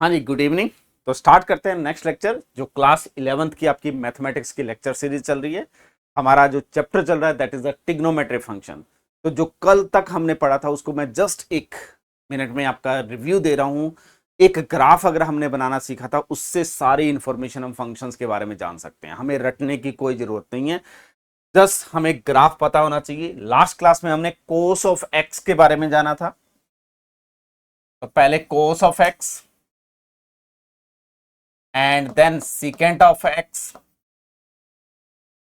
हाँ जी, good evening. तो start करते हैं नेक्स्ट लेक्चर, जो क्लास 11th की आपकी मैथमेटिक्स की लेक्चर सीरीज चल रही है। हमारा जो चैप्टर चल रहा है that is the trigonometry function. तो जो कल तक हमने पढ़ा था उसको मैं जस्ट एक मिनट में आपका रिव्यू दे रहा हूँ। एक ग्राफ अगर हमने बनाना सीखा था उससे सारी इंफॉर्मेशन हम फंक्शंस के बारे में जान सकते हैं, हमें रटने की कोई जरूरत नहीं है। जस्ट हमें ग्राफ पता होना चाहिए। लास्ट क्लास में हमने कोस ऑफ एक्स के बारे में जाना था। तो पहले cos of x and then secant of x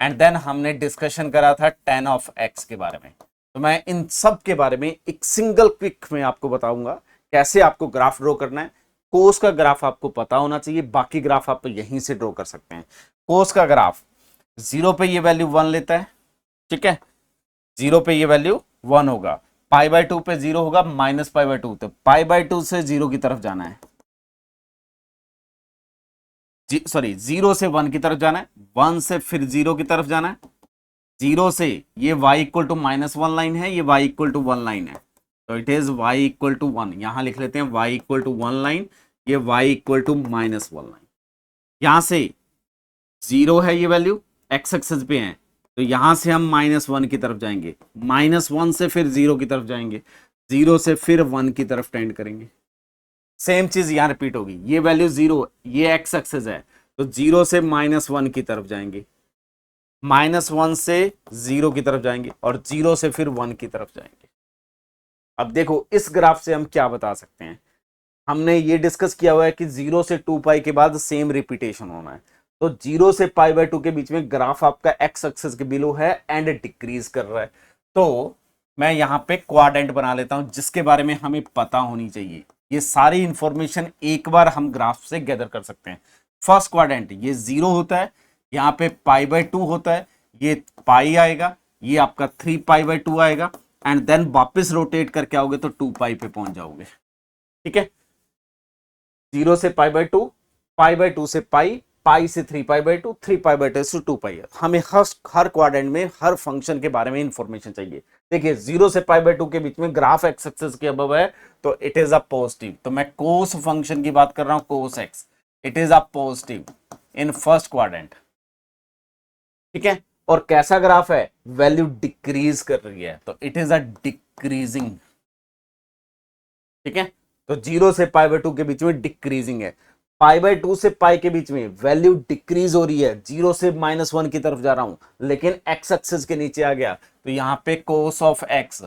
and then हमने डिस्कशन करा था टेन ऑफ एक्स के बारे में। तो मैं इन सब के बारे में एक सिंगल क्विक में आपको बताऊंगा कैसे आपको ग्राफ ड्रॉ करना है। कोस का ग्राफ आपको पता होना चाहिए, बाकी ग्राफ आप यहीं से ड्रॉ कर सकते हैं। कोस का ग्राफ जीरो पे ये वैल्यू 1 लेता है, ठीक है। जीरो पे ये वैल्यू 1 होगा, पाई बाय 2 पे 0 होगा, माइनस पाई बाय 2, तो पाई बाय 2 से 0 की तरफ जाना है। सॉरी, 0 से 1 की तरफ जाना है, 1 से फिर 0 की तरफ जाना है। 0 से ये y इक्वल टू -1 लाइन है, ये y इक्वल टू 1 लाइन है, तो it is y equal to 1। यहां लिख लेते हैं y इक्वल टू 1 लाइन, ये y इक्वल टू -1 लाइन। यहां से 0 है ये वैल्यू, x एक्सिस पे है, तो यहां से हम -1 की तरफ जाएंगे, -1 से फिर 0 की तरफ जाएंगे, 0 से फिर 1 की तरफ टेंड करेंगे। सेम चीज यहां रिपीट होगी, ये वैल्यू 0, ये x एक्सिस है, तो 0 से -1 की तरफ जाएंगे, -1 से 0 की तरफ जाएंगे, और 0 से फिर 1 की तरफ जाएंगे। अब देखो इस ग्राफ से हम क्या बता सकते हैं। हमने ये डिस्कस किया हुआ है कि 0 से 2 पाई के बाद सेम रिपीटेशन होना है। तो 0 से पाई बाय 2 के बीच में ग्राफ आपका एक्स एक्सिस के बिलो है एंड डिक्रीज कर रहा है। तो मैं यहां पे क्वाड्रेंट बना लेता हूं जिसके बारे में हमें पता होनी चाहिए। ये सारी इंफॉर्मेशन एक बार हम ग्राफ से गैदर कर सकते हैं। फर्स्ट क्वाड्रेंट ये 0 होता है, यहाँ पे पाई बाय 2 होता है, ये पाई आएगा, ये आपका 3 पाई बाय 2 आएगा, एंड देन वापस रोटेट करके आओगे तो 2 पाई पे पहुंच जाओगे, ठीक है। 0 से पाई बाय 2, पाई बाय 2 से पाई, पाई से 3 पाई बाय 2, 3 पाई बाय 2 से 2 पाई। हमें हर क्वाड्रेंट में हर फंक्शन के बारे में इंफॉर्मेशन चाहिए। देखिए 0 से पाई बाय 2 के बीच में ग्राफ एक्स एक्सिस के अबव है, तो इट इज अ पॉजिटिव। तो मैं कोस फंक्शन की बात कर रहा हूं, cos x, it is a positive in first quadrant, ठीक है। और कैसा ग्राफ है, वैल्यू डिक्रीज कर रही है, तो इट इज अ डिक्रीजिंग, ठीक है। तो 0 से पाई बाय 2 के बीच में डिक्रीजिंग है, पाई बाय 2 से पाई के बीच में वैल्यू डिक्रीज हो रही है, 0 से -1 की तरफ जा रहा हूं, लेकिन एक्स एक्सिस के नीचे आ गया, तो यहां पे कोस ऑफ एक्स,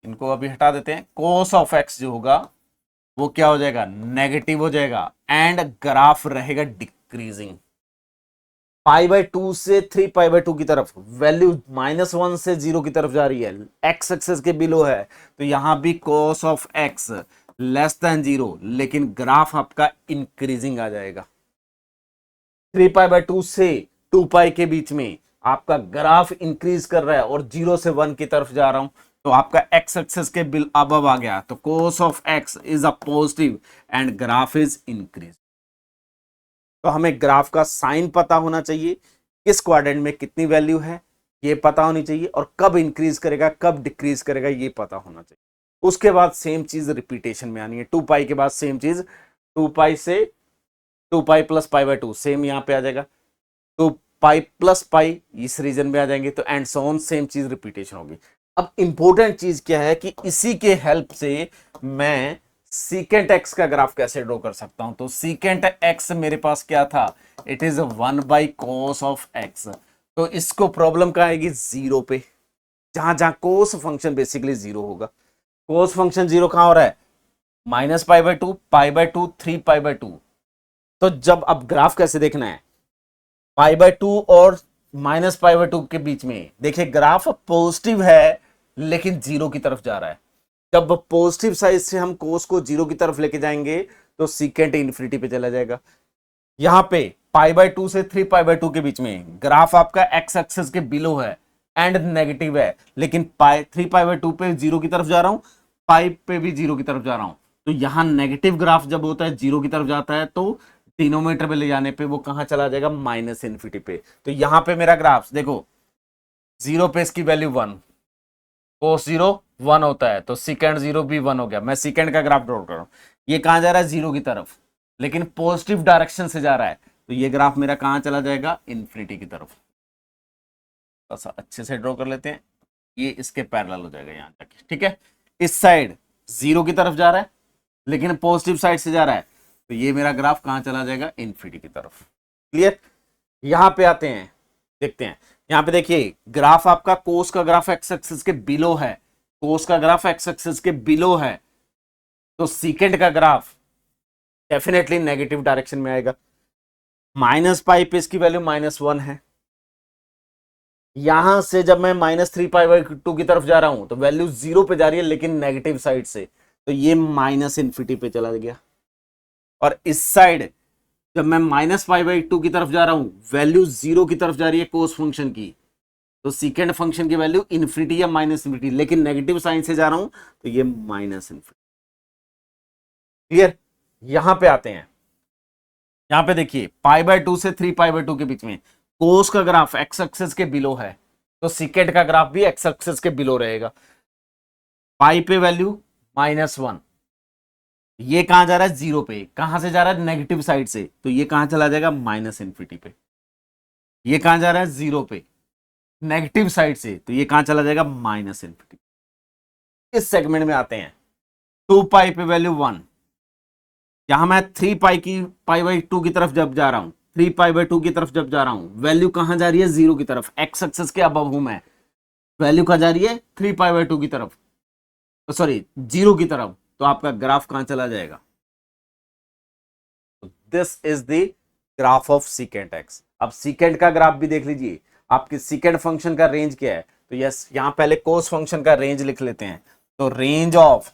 इनको अभी हटा देते हैं, कोस ऑफ एक्स जो होगा वो क्या हो जाएगा, नेगेटिव हो जाएगा, एंड ग्राफ रहेगा डिक्रीजिंग। पाई बाय 2 से 3 पाई बाय 2 की तरफ वैल्यू -1 से 0 की तरफ जा रही है, एक्स एक्सिस के बिलो है, तो यहां भी cos of x less than 0, लेकिन ग्राफ आपका इंक्रीजिंग आ जाएगा। 3 पाई बाय 2 से 2 पाई के बीच में आपका ग्राफ इंक्रीज कर रहा है, और 0 से 1 की तरफ जा रहा हूं, तो आपका एक्स एक्सिस के बिल अबव आ गया, तो cos of x is a positive and graph is increase. तो हमें ग्राफ का साइन पता होना चाहिए, किस क्वाड्रेंट में कितनी वैल्यू है ये पता होनी चाहिए, और कब इंक्रीज करेगा कब डिक्रीज करेगा ये पता होना चाहिए। उसके बाद सेम चीज रिपीटेशन में आनी है, 2 पाई के बाद सेम चीज, 2 पाई से 2 pi plus pi by 2 same यहां पे आ जाएगा, 2 पाई प्लस पाई इस रीजन में आ जाएंगे, तो एंड सो ऑन सेम चीज रिपीटेशन होगी। अब इंपॉर्टेंट चीज क्या है कि इसी के हेल्प से मैं सीकेंट एक्स का ग्राफ कैसे ड्रॉ कर सकता हूं। तो सीकेंट एक्स मेरे पास क्या था, it is 1 by cos of x. तो इसको प्रॉब्लम क्या आएगी, 0 पे, जहां जहां कोस फंक्शन बेसिकली 0 होगा। कोस फंक्शन 0 कहां हो रहा है, -pi by 2, pi by 2, 3 pi by 2। तो जब अब ग्राफ कैसे देखना है, पाई बाय 2 और -पाई बाय 2 के बीच में देखिए ग्राफ पॉजिटिव है लेकिन 0 की तरफ जा रहा है। जब पॉजिटिव साइड से हम कोस को 0 की तरफ लेके जाएंगे तो सीकेंट इन्फिनिटी पे चला जाएगा। यहां पे पाई बाय 2 से 3 पाई बाय 2 के बीच में ग्राफ आपका एक्स एक्सिस के बिलो है एंड नेगेटिव है, लेकिन पाई 3 पाई बाय 2 पे 0 की तरफ जा रहा हूं, पाई पे भी 0 की तरफ जा रहा हूं। तो यहां नेगेटिव ग्राफ जब होता है 0 की तरफ जाता है, तो डिनोमिनेटर पे ले जाने पे वो कहां चला जाएगा, माइनस इन्फिनिटी पे। तो यहां पे मेरा ग्राफ देखो, 0 पे इसकी वैल्यू 1, कोस 0 1 होता है, तो सीकेंड 0 भी 1 हो गया। मैं सीकेंड का ग्राफ ड्रॉ कर रहा हूं, ये कहां जा रहा है, 0 की तरफ, लेकिन पॉजिटिव डायरेक्शन से जा रहा है, तो ये ग्राफ मेरा कहां चला जाएगा, इन्फिनिटी की तरफ। बस अच्छे से ड्रॉ कर लेते हैं, ये इसके पैरेलल हो जाएगा यहां जाके, ठीक है। इस साइड 0 की तरफ जा रहा है, लेकिन पॉजिटिव साइड से जा रहा है, तो ये मेरा ग्राफ कहां चला जाएगा, इन्फिनिटी की तरफ। क्लियर। यहां पे आते हैं, देखते हैं। यहां पे देखिए ग्राफ आपका कोस का ग्राफ एक्स एक्सिस के बिलो है, कोस का ग्राफ एक्स एक्सिस के बिलो है, तो सीकेंड का ग्राफ डेफिनेटली नेगेटिव डायरेक्शन में आएगा। माइनस पाई पे इसकी वैल्यू -1 है, यहां से जब मैं -3π/2 की तरफ जा रहा हूं तो वैल्यू 0 पे जा रही है, लेकिन नेगेटिव साइड से, तो ये माइनस इन्फिनिटी पे चला गया। और इस साइड जब मैं -π/2 की तरफ जा रहा हूं, वैल्यू 0 की तरफ जा रही है कोस फंक्शन की, तो सीकेंड फंक्शन की वैल्यू इन्फिनिटी या माइनस इन्फिनिटी, लेकिन नेगेटिव साइन से जा रहा हूं, तो ये माइनस इन्फिनिटी। क्लियर। यहां पे आते हैं, यहां पे देखिए π/2 से 3π/2 के बीच में कोस का ग्राफ एक्स एक्सिस के बिलो है, तो सीकेंड का ग्राफ भी एक्स एक्सिस के बिलो रहेगा। पाई पे वैल्यू -1, ये कहां जा रहा है, 0 पे, कहां से जा रहा है, नेगेटिव साइड से, तो ये कहां चला जाएगा, माइनस इन्फिनिटी पे। ये कहां जा रहा है, 0 पे, नेगेटिव साइड से, तो ये कहां चला जाएगा, माइनस इन्फिनिटी। इस सेगमेंट में आते हैं, 2π पे वैल्यू 1, यहां मैं 3π/2 की तरफ जब जा रहा हूं, 3π/2 की तरफ जब जा रहा हूं, वैल्यू कहां जा रही है, 0 की तरफ, एक्स एक्सिस के अबव हूं मैं, वैल्यू कहां जा रही है, 3π/2 की तरफ, सॉरी 0 की तरफ, तो आपका ग्राफ कहां चला जाएगा, this is the graph of secant x. अब सीकेंट का ग्राफ भी देख लीजिए, आपके सीकेंट फंक्शन का रेंज क्या है, तो यस यहां पहले कोस फंक्शन का रेंज लिख लेते हैं, तो range of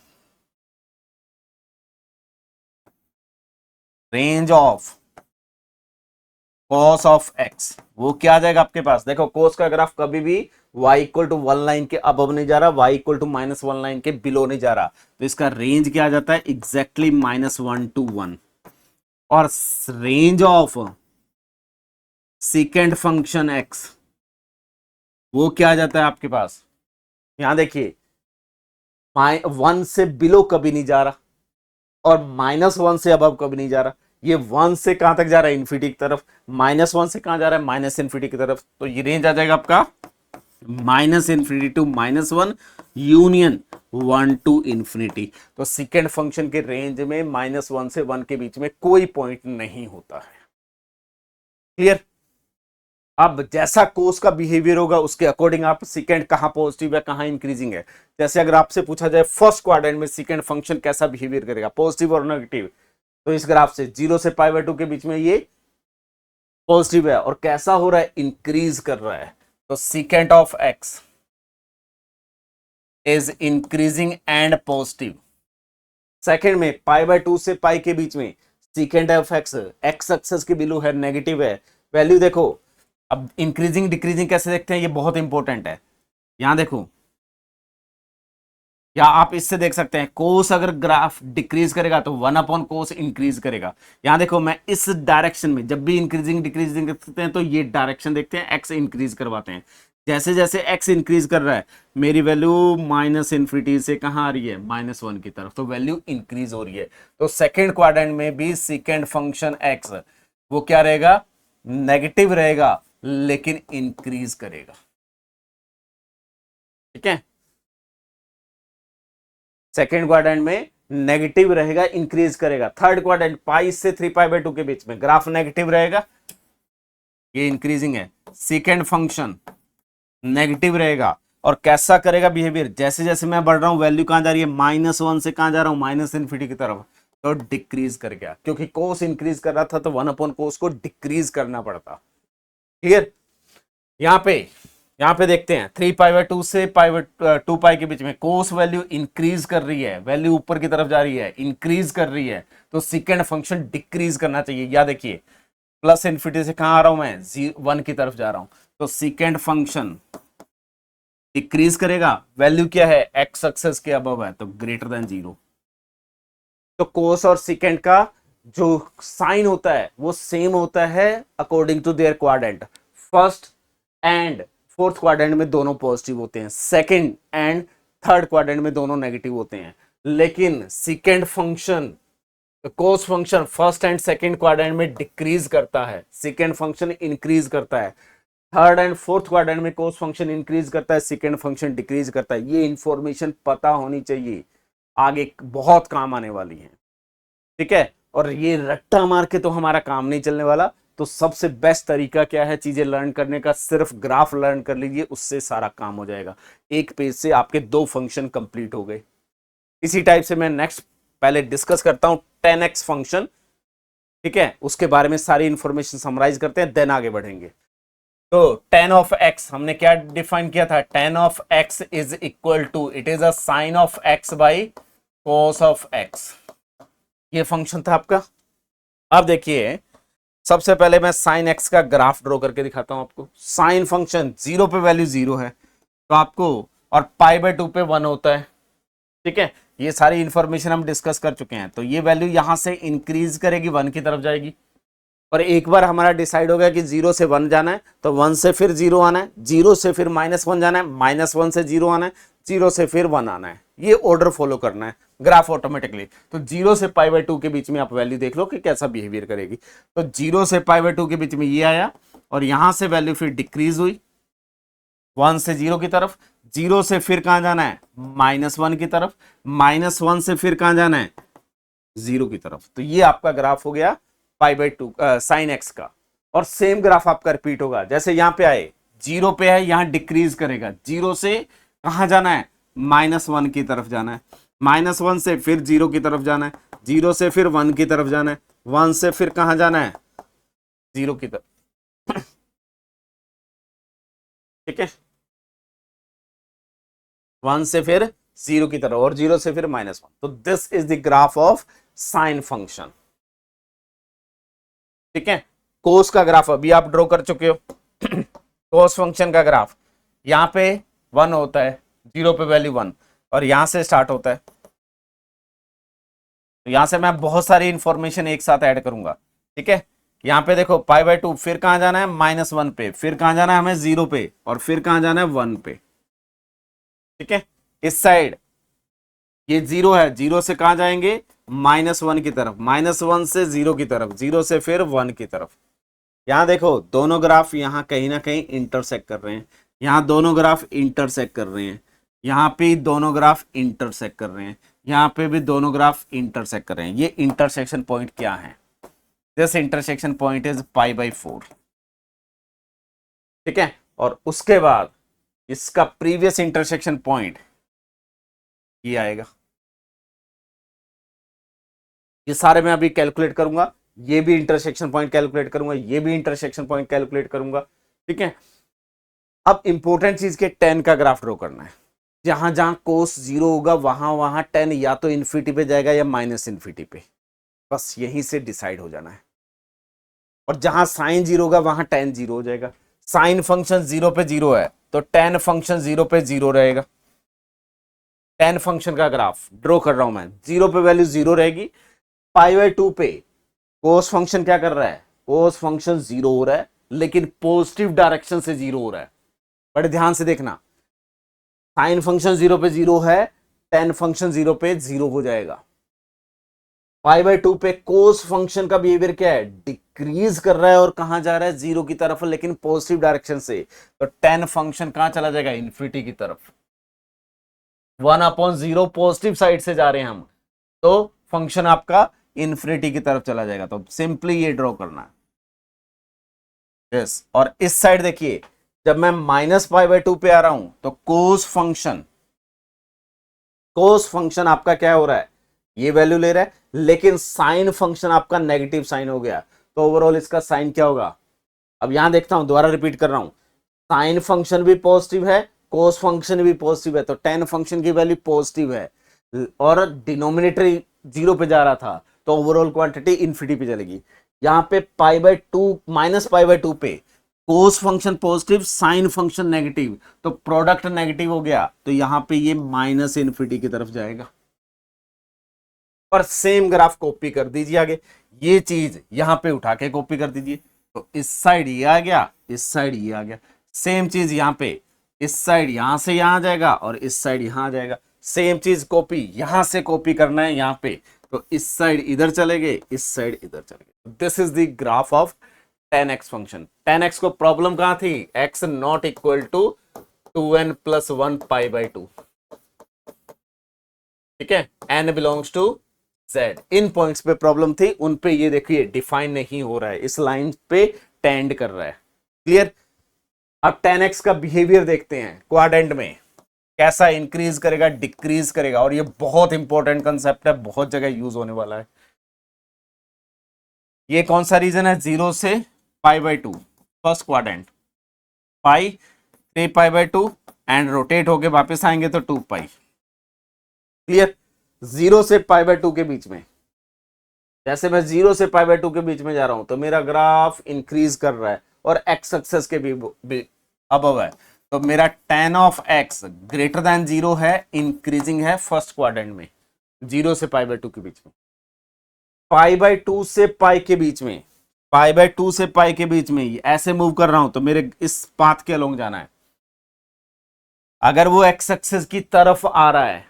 cos of x, वो क्या आ जाएगा आपके पास, देखो कोस का ग्राफ कभी भी y इक्वल टू 1 लाइन के अबव नहीं जा रहा, y इक्वल टू -1 लाइन के बिलो नहीं जा रहा, तो इसका रेंज क्या आ जाता है, एग्जैक्टली -1 to 1। और रेंज ऑफ सीकेंड फंक्शन x, वो क्या आ जाता है आपके पास, यहां देखिए 1 से बिलो कभी नहीं जा रहा, और -1 से अबव कभी नहीं जा रहा, ये 1 से कहां तक जा रहा है, इन्फिनिटी की तरफ, -1 से कहां जा रहा है, माइनस इन्फिनिटी की तरफ, तो ये रेंज आ जाएगा आपका -infinity to -1 union 1 to infinity. तो सेकेंड फंक्शन के रेंज में -1 से 1 के बीच में कोई पॉइंट नहीं होता है। क्लियर। अब जैसा कोस का बिहेवियर होगा उसके अकॉर्डिंग आप सेकेंड कहां पॉजिटिव है कहां इंक्रीजिंग है। जैसे अगर आपसे पूछा जाए फर्स्ट क्वाड्रेंट में सेकेंड फंक्शन कैसा बिहेवियर करेगा, पॉजिटिव और नेगेटिव, तो इस ग्राफ से 0 से π/2 के बीच में ये पॉजिटिव है, और कैसा हो रहा है, इंक्रीज कर रहा है, तो second of x is increasing and positive. Second में π/2 से पाई के बीच में second of x x axis के बिलो है, नेगेटिव है, वैल्यू देखो। अब इंक्रीजिंग डिक्रीजिंग कैसे देखते हैं, ये बहुत इंपॉर्टेंट है। यहां देखो, या आप इससे देख सकते हैं, कोस अगर ग्राफ डिक्रीज करेगा तो 1/cos इंक्रीज करेगा। यहां देखो, मैं इस डायरेक्शन में जब भी इंक्रीजिंग डिक्रीजिंग करते हैं तो ये डायरेक्शन देखते हैं, एक्स इंक्रीज करवाते हैं। जैसे जैसे एक्स इंक्रीज कर रहा है, मेरी वैल्यू -इन्फिनिटी से कहां आ रही है, -1 की तरफ, तो वैल्यू इंक्रीज हो रही है। तो सेकेंड क्वाड्रेंट में भी सेकेंड फंक्शन एक्स वो क्या रहेगा, नेगेटिव रहेगा, लेकिन इंक्रीज करेगा। ठीक है, सेकेंड क्वाड्रेंट में नेगेटिव रहेगा, इंक्रीज करेगा। थर्ड क्वाड्रेंट पाई से 3π/2 के बीच में ग्राफ नेगेटिव रहेगा, ये इंक्रीजिंग है। सेकेंड फंक्शन नेगेटिव रहेगा, और कैसा करेगा बिहेवियर, जैसे जैसे मैं बढ़ रहा हूं वैल्यू कहां जा रही है, -1 से कहां जा रहा हूं, -इन्फिनिटी की तरफ, तो डिक्रीज कर गया, क्योंकि कोस इंक्रीज कर रहा था तो 1/cos को डिक्रीज करना पड़ता। क्लियर। यहां पे देखते हैं 3π/2 से 2π के बीच में कोस वैल्यू इंक्रीज कर रही है, वैल्यू ऊपर की तरफ जा रही है, इंक्रीज कर रही है, तो सेकेंड फंक्शन डिक्रीज करना चाहिए। या देखिए +इन्फिनिटी से कहां आ रहा हूं मैं, 1 की तरफ जा रहा हूं, तो सेकेंड फंक्शन डिक्रीज करेगा। वैल्यू क्या है, एक्स एक्सिस के अबव है, तो ग्रेटर देन 0। तो कोस और सेकेंड का जो साइन होता है वो सेम होता है according to their quadrant. First and fourth quadrant में दोनों पॉजिटिव होते हैं, सेकंड एंड थर्ड क्वाड्रेंट में दोनों नेगेटिव होते हैं, लेकिन second function cos function first and second quadrant में डिक्रीज करता है, सेकेंड फंक्शन इंक्रीज करता है, थर्ड एंड फोर्थ क्वाड्रेंट में कोस फंक्शन इंक्रीज करता है, सेकेंड फंक्शन डिक्रीज करता है। ये इंफॉर्मेशन पता होनी चाहिए, आगे बहुत काम आने वाली है, ठीक है। और ये रट्टा मार के तो हमारा काम नहीं चलने वाला, तो सबसे बेस्ट तरीका क्या है चीजें लर्न करने का, सिर्फ ग्राफ लर्न कर लीजिए, उससे सारा काम हो जाएगा। एक पेज से आपके 2 फंक्शन कंप्लीट हो गए। इसी टाइप से मैं नेक्स्ट पहले डिस्कस करता हूं 10x फंक्शन, ठीक है, उसके बारे में सारी इंफॉर्मेशन समराइज करते हैं, देन आगे बढ़ेंगे। तो tan ऑफ x हमने क्या डिफाइन किया था, tan of x is equal to, it is a sine of x by cos of x। ये फंक्शन था आपका। अब देखिए सबसे पहले मैं साइन x का ग्राफ ड्रॉ करके दिखाता हूं आपको। साइन फंक्शन 0 पे वैल्यू 0 है तो आपको, और π/2 पे 1 होता है, ठीक है। ये सारी इंफॉर्मेशन हम डिस्कस कर चुके हैं। तो ये वैल्यू यहां से इंक्रीज करेगी, 1 की तरफ जाएगी, और एक बार हमारा डिसाइड हो गया कि 0 से 1 जाना है तो 1 से फिर 0 आना है, 0 से फिर -1 जाना है, -1 से 0 आना है, 0 से फिर 1 आना है। ये ऑर्डर फॉलो करना है ग्राफ ऑटोमेटिकली। तो 0 से π/2 के बीच में आप वैल्यू देख लो कि कैसा बिहेवियर करेगी। तो 0 से π/2 के बीच में ये आया, और यहां से वैल्यू फिर डिक्रीज हुई 1 से 0 की तरफ, 0 से फिर कहां जाना है, -1 की तरफ, -1 से फिर कहां जाना है, 0 की तरफ। तो ये आपका ग्राफ हो गया π/2 साइन x का। और सेम ग्राफ आपका रिपीट होगा, जैसे यहां पे आए 0 पे है, यहां डिक्रीज करेगा, 0 से कहां जाना है, -1 की तरफ जाना है, -1 से फिर 0 की तरफ जाना है, 0 से फिर 1 की तरफ जाना है, 1 से फिर कहां जाना है, 0 की तरफ, ठीक है, 1 से फिर 0 की तरफ, और 0 से फिर -1। तो this is the graph of sine function, ठीक है। कोस का ग्राफ अभी आप ड्रॉ कर चुके हो। कोस फंक्शन का ग्राफ यहां पे 1 होता है, 0 पे वैल्यू 1, और यहां से स्टार्ट होता है। तो यहां से मैं बहुत सारी इंफॉर्मेशन एक साथ ऐड करूंगा, ठीक है। यहां पे देखो π/2, फिर कहां जाना है, -1 पे, फिर कहां जाना है हमें, 0 पे, और फिर कहां जाना है, 1 पे, ठीक है। इस साइड ये 0 है, 0 से कहां जाएंगे, -1 की तरफ, -1 से 0 की तरफ, 0 से फिर 1 की तरफ। यहां देखो दोनों ग्राफ यहां कहीं ना कहीं इंटरसेक्ट कर रहे हैं, यहां दोनों ग्राफ इंटरसेक्ट कर रहे हैं, यहां पे दोनों ग्राफ इंटरसेक्ट कर रहे हैं, यहां पे भी दोनों ग्राफ इंटरसेक्ट कर रहे हैं। ये इंटरसेक्शन पॉइंट क्या है, दिस इंटरसेक्शन पॉइंट इज π/4, ठीक है। और उसके बाद इसका प्रीवियस इंटरसेक्शन पॉइंट ये आएगा। ये सारे मैं अभी कैलकुलेट करूंगा, ये भी इंटरसेक्शन पॉइंट कैलकुलेट करूंगा, ये भी इंटरसेक्शन पॉइंट कैलकुलेट करूंगा, ठीक है। अब इंपॉर्टेंट चीज के tan का ग्राफ ड्रॉ करना है। जहां जहां कोस 0 होगा वहां वहां tan या तो इन्फिनिटी पे जाएगा या -इन्फिनिटी पे, बस यहीं से डिसाइड हो जाना है। और जहां साइन 0 होगा वहां tan 0 हो जाएगा। साइन फंक्शन 0 पे 0 है तो tan फंक्शन 0 पे 0 रहेगा। tan फंक्शन का ग्राफ ड्रॉ कर रहा हूं मैं, 0 पे वैल्यू 0 रहेगी, π/2 पे कोस फंक्शन क्या कर रहा है, कोस फंक्शन 0 हो रहा है, लेकिन पॉजिटिव डायरेक्शन से 0 हो रहा है। बड़े ध्यान से देखना, साइन फंक्शन 0 पे 0 है, tan फंक्शन 0 पे 0 हो जाएगा। π/2 पे कोस फंक्शन का बिहेवियर क्या है, डिक्रीज कर रहा है, और कहां जा रहा है, 0 की तरफ, लेकिन पॉजिटिव डायरेक्शन से। तो tan फंक्शन कहां चला जाएगा, इन्फिनिटी की तरफ। 1/0 पॉजिटिव साइड से जा रहे हैं हम, तो फंक्शन आपका इन्फिनिटी की तरफ चला जाएगा। तो सिंपली ये ड्रॉ करना है, यस। और इस साइड देखिए, जब मैं -π/2 पे आ रहा हूं तो कोस फंक्शन आपका क्या हो रहा है, ये वैल्यू ले रहा है, लेकिन साइन फंक्शन आपका नेगेटिव साइन हो गया, तो ओवरऑल इसका साइन क्या होगा। अब यहां देखता हूं, दोबारा रिपीट कर रहा हूं, साइन फंक्शन भी पॉजिटिव है, कोस फंक्शन भी पॉजिटिव है, तो tan फंक्शन की वैल्यू पॉजिटिव है, और डिनोमिनेटर 0 पे जा रहा था, तो ओवरऑल क्वांटिटी इन्फिनिटी पे चलेगी। यहां पे -π/2 पे cos function positive, sine function negative, तो प्रोडक्ट नेगेटिव हो गया, तो यहां पे ये -इन्फिनिटी की तरफ जाएगा। और सेम ग्राफ कॉपी कर दीजिए आगे, ये चीज यहां पे उठा के कॉपी कर दीजिए, तो इस साइड ये आ गया, इस साइड ये आ गया। सेम चीज यहां पे इस साइड यहां से यहां जाएगा और इस साइड यहां जाएगा। सेम चीज कॉपी यहां से कॉपी करना है यहां पे, तो इस साइड इधर चले गए, इस साइड इधर चले गए। This is the graph of 10x function. 10x को प्रॉब्लम कहां थी, x not equal to 2n plus 1 pi by 2। ठीक है, n बिलोंग्स टू z। इन पॉइंट्स पे प्रॉब्लम थी, उन पे ये देखिए डिफाइन नहीं हो रहा है, इस लाइन पे टेंड कर रहा है। क्लियर। अब 10x का बिहेवियर देखते हैं क्वाड्रेंट में, कैसा इंक्रीज करेगा डिक्रीज करेगा, और ये बहुत इंपॉर्टेंट कंसेप्ट है, बहुत जगह यूज होने वाला है। ये कौन सा रीजन है, 0 से पाई by 2 first quadrant, pi 3 pi by 2 and rotate होके वापस आएंगे तो 2 पाई। क्लियर। 0 से पाई बाई 2 के बीच में, जैसे मैं 0 से पाई बाई 2 के बीच में जा रहा हूं तो मेरा ग्राफ इंक्रीज कर रहा है और एक्स एक्सेस के भी अबव है, तो मेरा tan of x greater than 0 है, इंक्रीजिंग है फर्स्ट क्वाड्रेंट में, 0 से पाई बाई 2 के बीच में। पाई बाई 2 से पाई के बीच में, पाई बाई 2 से पाई के बीच में ऐसे मूव कर रहा हूं तो मेरे इस पाथ के अलोंग जाना है। अगर वो एक्स एक्सेस की तरफ आ रहा है,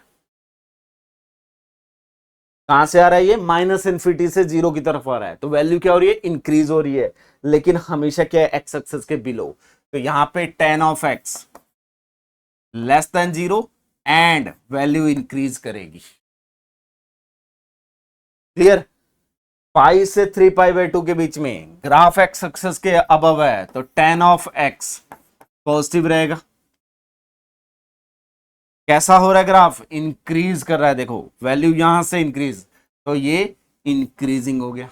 कहां से आ रहा है, ये माइनस इन्फिनिटी से 0 की तरफ आ रहा है, तो वैल्यू क्या हो रही है, इंक्रीज हो रही है, लेकिन हमेशा क्या है, एक्स एक्सेस के बिलो। तो यहां पे tan of x less than 0 and value increase करेगी। क्लियर। पाई से 3 पाई बाई 2 के बीच में ग्राफ एक्स एक्सेस के अबव है, तो tan ऑफ x पॉजिटिव रहेगा। कैसा हो रहा है ग्राफ, इंक्रीज कर रहा है, देखो वैल्यू यहां से इंक्रीज, तो ये इंक्रीजिंग हो गया।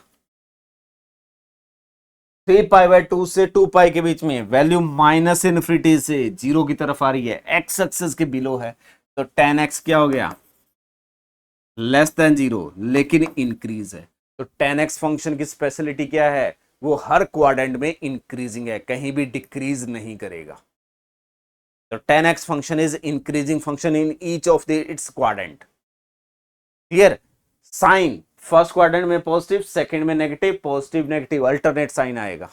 3 पाई बाई 2 से 2 पाई के बीच में वैल्यू माइनस इन्फिनिटी से 0 की तरफ आ रही है, एक्स एक्सेस के बिलो है, तो tan x क्या हो गया, लेस देन 0, लेकिन इंक्रीज है। तो tan x फंक्शन की स्पेशलिटी क्या है, वो हर क्वाड्रेंट में इंक्रीजिंग है, कहीं भी डिक्रीज नहीं करेगा। तो tan x function is increasing function in each of the its quadrant. Clear. Sine first quadrant में पॉजिटिव, सेकंड में negative, positive negative alternate sign आएगा।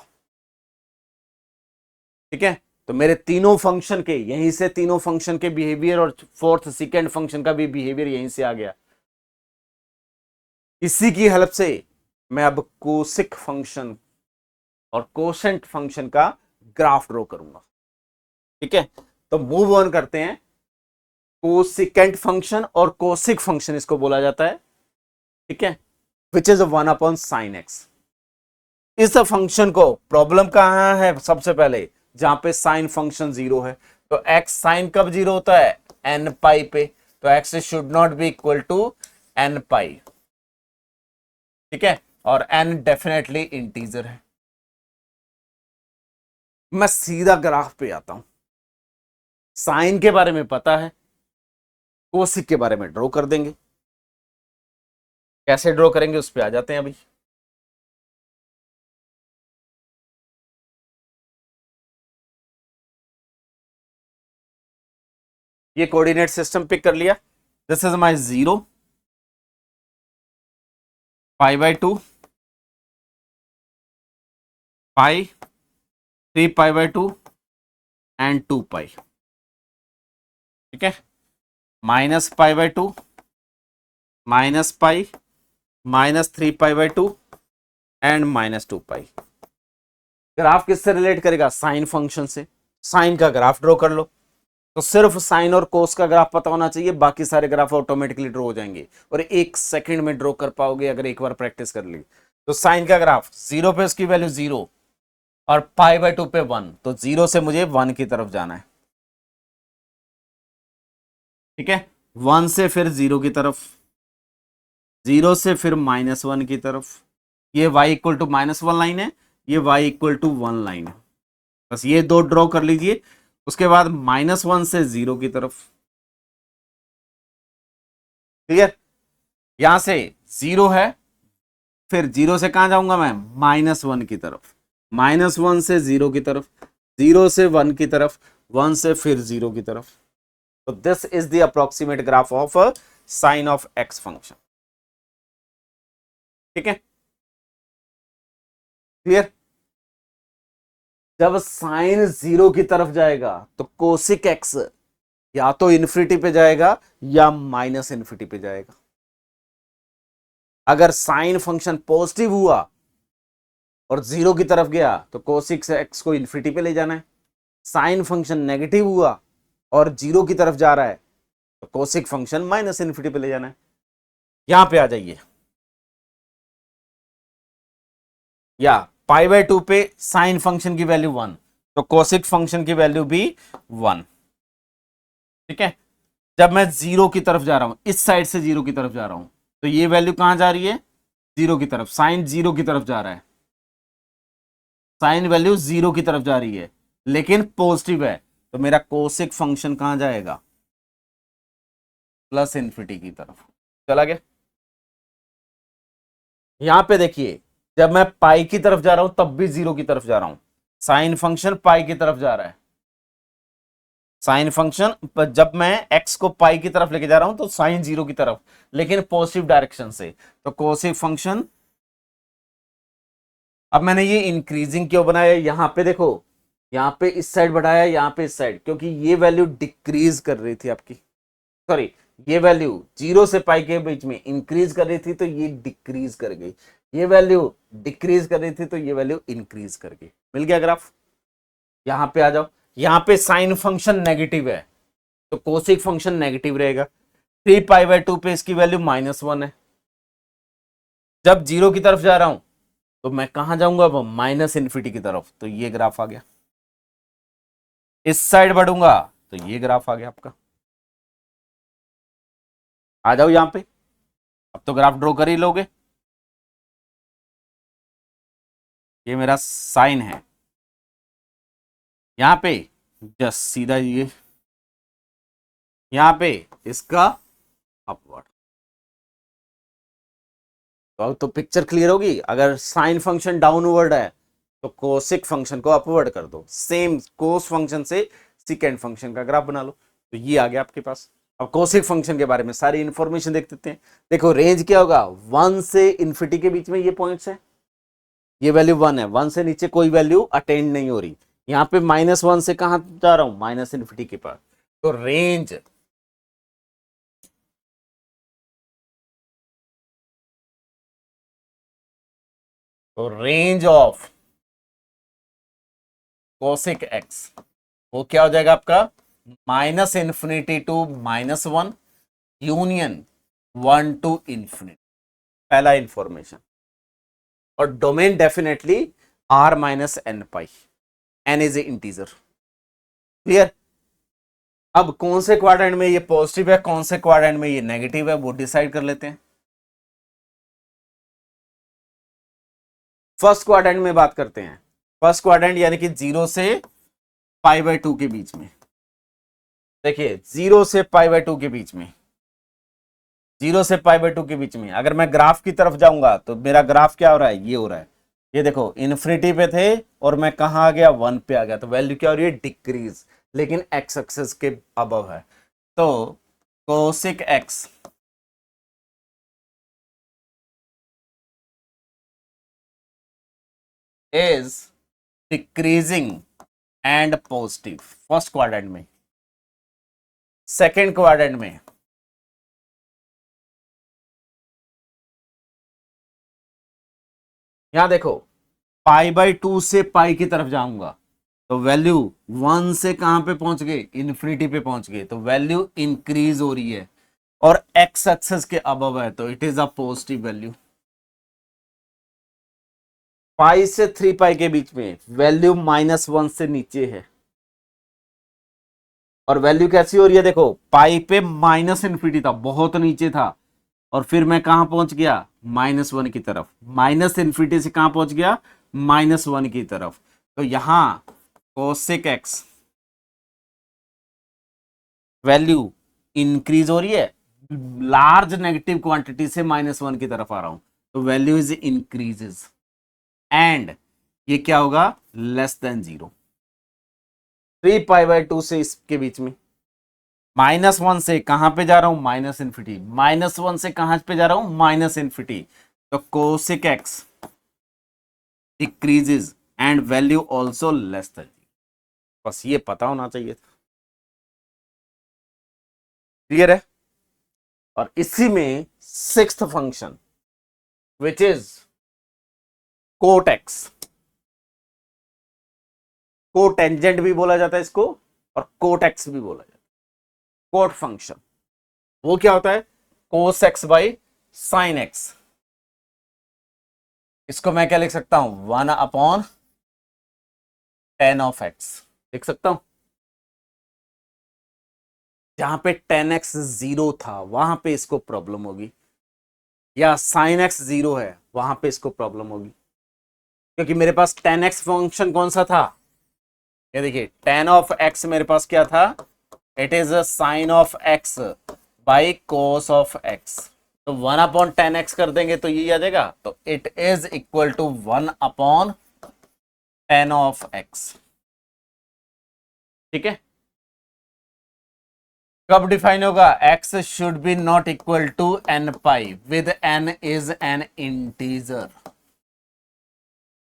ठीक है, तो मेरे तीनों फंक्शन के यहीं से, तीनों फंक्शन के बिहेवियर और फोर्थ सेकंड फंक्शन का भी बिहेवियर यहीं से आ गया। इसी की हेल्प से मैं अब कोसिक फंक्शन और कोसेंट फंक्शन का ग्राफ ड्रॉ करूंगा। ठीक है, तो मूव ऑन करते हैं। कोसिकेंट फंक्शन और कोसिक फंक्शन इसको बोला जाता है। ठीक है, which is 1 upon sine x. इस फंक्शन को प्रॉब्लम कहां है, सबसे पहले जहां पे साइन फंक्शन 0 है, तो एक्स साइन कब 0 होता है, एन पाई पे, तो x should not be equal to n pi. ठीक है, और एन डेफिनेटली इंटीजर है। मैं सीधा ग्राफ पे आता हूं, साइन के बारे में पता है, कोसिक के बारे में ड्रॉ कर देंगे। कैसे ड्रॉ करेंगे उस पर आ जाते हैं अभी। ये कोऑर्डिनेट सिस्टम पिक कर लिया, this is my 0, pi by 2, pi, 3 pi by 2 and 2 पाई। ठीक है, minus pi by 2, minus pi, minus 3 pi by 2 and minus 2 pi. Graph किससे रिलेट करेगा, साइन फंक्शन से। साइन का ग्राफ ड्रॉ कर लो, तो सिर्फ साइन और कोस का ग्राफ पता होना चाहिए, बाकी सारे ग्राफ ऑटोमेटिकली ड्रॉ हो जाएंगे और 1 सेकंड में ड्रॉ कर पाओगे अगर एक बार प्रैक्टिस कर ली। तो साइन का ग्राफ 0 पे उसकी वैल्यू 0 और पाई बाई 2 पे 1, तो 0 से मुझे 1 की तरफ जाना है। ठीक है, 1 से फिर 0 की तरफ, 0 से फिर -1 की तरफ। ये y इक्वल टू -1 लाइन है, ये y इक्वल टू 1 लाइन है, बस ये दो ड्रॉ कर लीजिए। उसके बाद -1 से 0 की तरफ। क्लियर। यहां से 0 है, फिर 0 से कहां जाऊंगा मैं, -1 की तरफ, -1 से 0 की तरफ, 0 से 1 की तरफ, 1 से फिर 0 की तरफ। तो this is the approximate graph of sine of x function. ठीक है, क्लियर। जब साइन 0 की तरफ जाएगा तो कोसिक एक्स या तो इन्फिनिटी पे जाएगा या माइनस इन्फिनिटी पे जाएगा। अगर साइन फंक्शन पॉजिटिव हुआ और 0 की तरफ गया तो कोसिक एक्स को इन्फिनिटी पे ले जाना है। साइन फंक्शन नेगेटिव हुआ और 0 की तरफ जा रहा है तो कोसिक फंक्शन माइनस इन्फिनिटी पे ले जाना है। यहां पे आ जाइए, या पाई बाय 2 पे साइन फंक्शन की वैल्यू 1 तो कोसिक फंक्शन की वैल्यू भी 1। ठीक है, जब मैं 0 की तरफ जा रहा हूं, इस साइड से 0 की तरफ जा रहा हूं, तो ये वैल्यू कहां जा रही है? 0 की तरफ। साइन 0 की तरफ जा रहा है, साइन वैल्यू 0 की तरफ जा रही है लेकिन पॉजिटिव है, तो मेरा कोसिक फंक्शन कहां जाएगा? प्लस इन्फिनिटी की तरफ चला गया। यहां पे देखिए, जब मैं पाई की तरफ जा रहा हूं तब भी 0 की तरफ जा रहा हूं। साइन फंक्शन पाई की तरफ जा रहा है, साइन फंक्शन जब मैं एक्स को पाई की तरफ लेके जा रहा हूं तो साइन 0 की तरफ, लेकिन पॉजिटिव डायरेक्शन से, तो कोसिक फंक्शन। अब मैंने ये इंक्रीजिंग क्यों बनाया? यहां पे देखो, यहां पे इस साइड बढ़ाया, यहां पे इस साइड, क्योंकि ये वैल्यू डिक्रीज कर रही थी आपकी, सॉरी, ये वैल्यू 0 से पाई के बीच में इंक्रीज कर रही थी तो ये डिक्रीज कर गई, ये वैल्यू डिक्रीज कर रही थी तो ये वैल्यू इंक्रीज कर गई। मिल गया ग्राफ? यहां पे आ जाओ, यहां पे साइन फंक्शन नेगेटिव है तो कोसिक फंक्शन नेगेटिव रहेगा। 3 पाई बाय 2 पे इसकी वैल्यू -1 है। जब 0 की तरफ जा रहा हूं तो मैं कहां जाऊंगा? अब माइनस इन्फिनिटी की तरफ, तो ये ग्राफ आ गया। इस साइड बढ़ूंगा तो ये ग्राफ आ गया आपका। आ जाओ यहां पे, अब तो ग्राफ ड्रॉ कर ही लोगे। ये मेरा साइन है, यहां पे जस्ट सीधा ये, यहां पे इसका अपवर्ड। तो अब तो पिक्चर क्लियर होगी। अगर साइन फंक्शन डाउनवर्ड है तो कोसिक फंक्शन को अपवर्ड कर दो, सेम कोस फंक्शन से सिकेंड फंक्शन का ग्राफ बना लो, तो ये आ गया आपके पास। अब कोसिक फंक्शन के बारे में सारी इंफॉर्मेशन देख लेते हैं। देखो रेंज क्या होगा? 1 से इन्फिनिटी के बीच में ये पॉइंट्स है, ये वैल्यू 1 है, 1 से नीचे कोई वैल्यू अटेंड नहीं हो रही। यहाँ पे -1 से कहां जा रहा हूं? माइनस इन्फिनिटी के पास। तो रेंज ऑफ कोसिक एक्स वो क्या हो जाएगा आपका? Minus infinity to -1 union 1 to infinity. पहला इंफॉर्मेशन। और domain definitely r minus n pi, n is a integer. Clear? अब कौन से क्वाड्रेंट में ये पॉजिटिव है, कौन से क्वाड्रेंट में ये नेगेटिव है, वो डिसाइड कर लेते हैं। फर्स्ट क्वाड्रेंट में बात करते हैं। फर्स्ट क्वाड्रेंट यानी कि 0 से पाई बाय 2 के बीच में। देखिए 0 से पाई बाय 2 के बीच में, 0 से पाई बाय 2 के बीच में अगर मैं ग्राफ की तरफ जाऊंगा तो मेरा ग्राफ क्या हो रहा है? ये हो रहा है। ये देखो इन्फिनिटी पे थे और मैं कहां आ गया? 1 पे आ गया, तो वैल्यू क्या हो रही है? डिक्रीज, लेकिन एक्स एक्सिस के अबव है। तो cosec x is decreasing and positive first quadrant में। सेकेंड क्वाड्रेंट में यहां देखो, पाई बाय 2 से पाई की तरफ जाऊंगा तो वैल्यू 1 से कहां पे पहुंच गए? इन्फिनिटी पे पहुंच गए, तो वैल्यू इंक्रीज हो रही है और एक्स एक्सिस के अबव है तो it is a positive value. Pi से 3 पाई के बीच में वैल्यू -1 से नीचे है, और वैल्यू कैसी हो रही है? देखो पाई पे माइनस इन्फिनिटी था, बहुत नीचे था, और फिर मैं कहां पहुंच गया? -1 की तरफ। माइनस इन्फिनिटी से कहां पहुंच गया? -1 की तरफ। तो यहां कोसेक एक्स वैल्यू इंक्रीज हो रही है, लार्ज नेगेटिव क्वांटिटी से -1 की तरफ आ रहा हूं, तो वैल्यू इज इंक्रीजेस, एंड ये क्या होगा? Less than 0। 3 पाई बाय 2 से इसके बीच में, -1 से कहां पे जा रहा हूं? Minus infinity. -1 से कहां पे जा रहा हूं? Minus infinity. तो cosec x decreases and value also less than, बस ये पता होना चाहिए था। क्लियर है? और इसी में sixth function which is cot x, cotangent भी बोला जाता है इसको और कोट एक्स भी बोला जाता है, कोट फंक्शन। वो क्या होता है? Cos x by sine x. इसको मैं क्या लिख सकता हूं? 1 अपॉन टेन ऑफ एक्स लिख सकता हूं। जहां पे टेन एक्स जीरो था वहां पे इसको प्रॉब्लम होगी, या साइन एक्स जीरो है वहां पे इसको प्रॉब्लम होगी, क्योंकि मेरे पास टेन एक्स फंक्शन कौन सा था? ये देखिए, टेन ऑफ एक्स मेरे पास क्या था? It is a sine of x by cos of x. तो 1/10x कर देंगे तो ये आ जाएगा, तो it is equal to 1/10 of x। ठीक है? कब डिफाइन होगा? x should be not equal to n pi with n is an integer.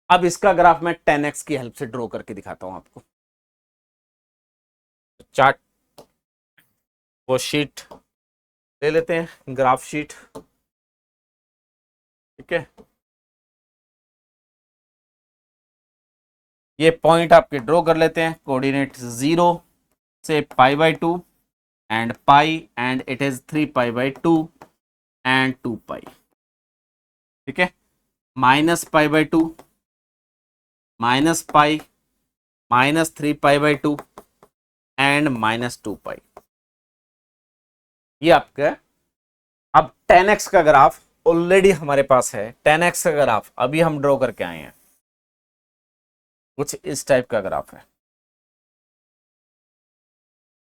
अब इसका ग्राफ मैं 10x की हेल्प से ड्रॉ करके दिखाता हूं आपको। चार्ट वो शीट ले लेते हैं, ग्राफ शीट। ठीक है, ये पॉइंट आपके ड्रॉ कर लेते हैं, कोऑर्डिनेट 0 से π/2 and pi, and it is 3π/2 and 2π। ठीक है, -π/2 -π -3π/2 एंड -2π। ये आपका अब 10x का ग्राफ ऑलरेडी हमारे पास है। 10x का ग्राफ अभी हम ड्रॉ करके आए हैं, कुछ इस टाइप का ग्राफ है।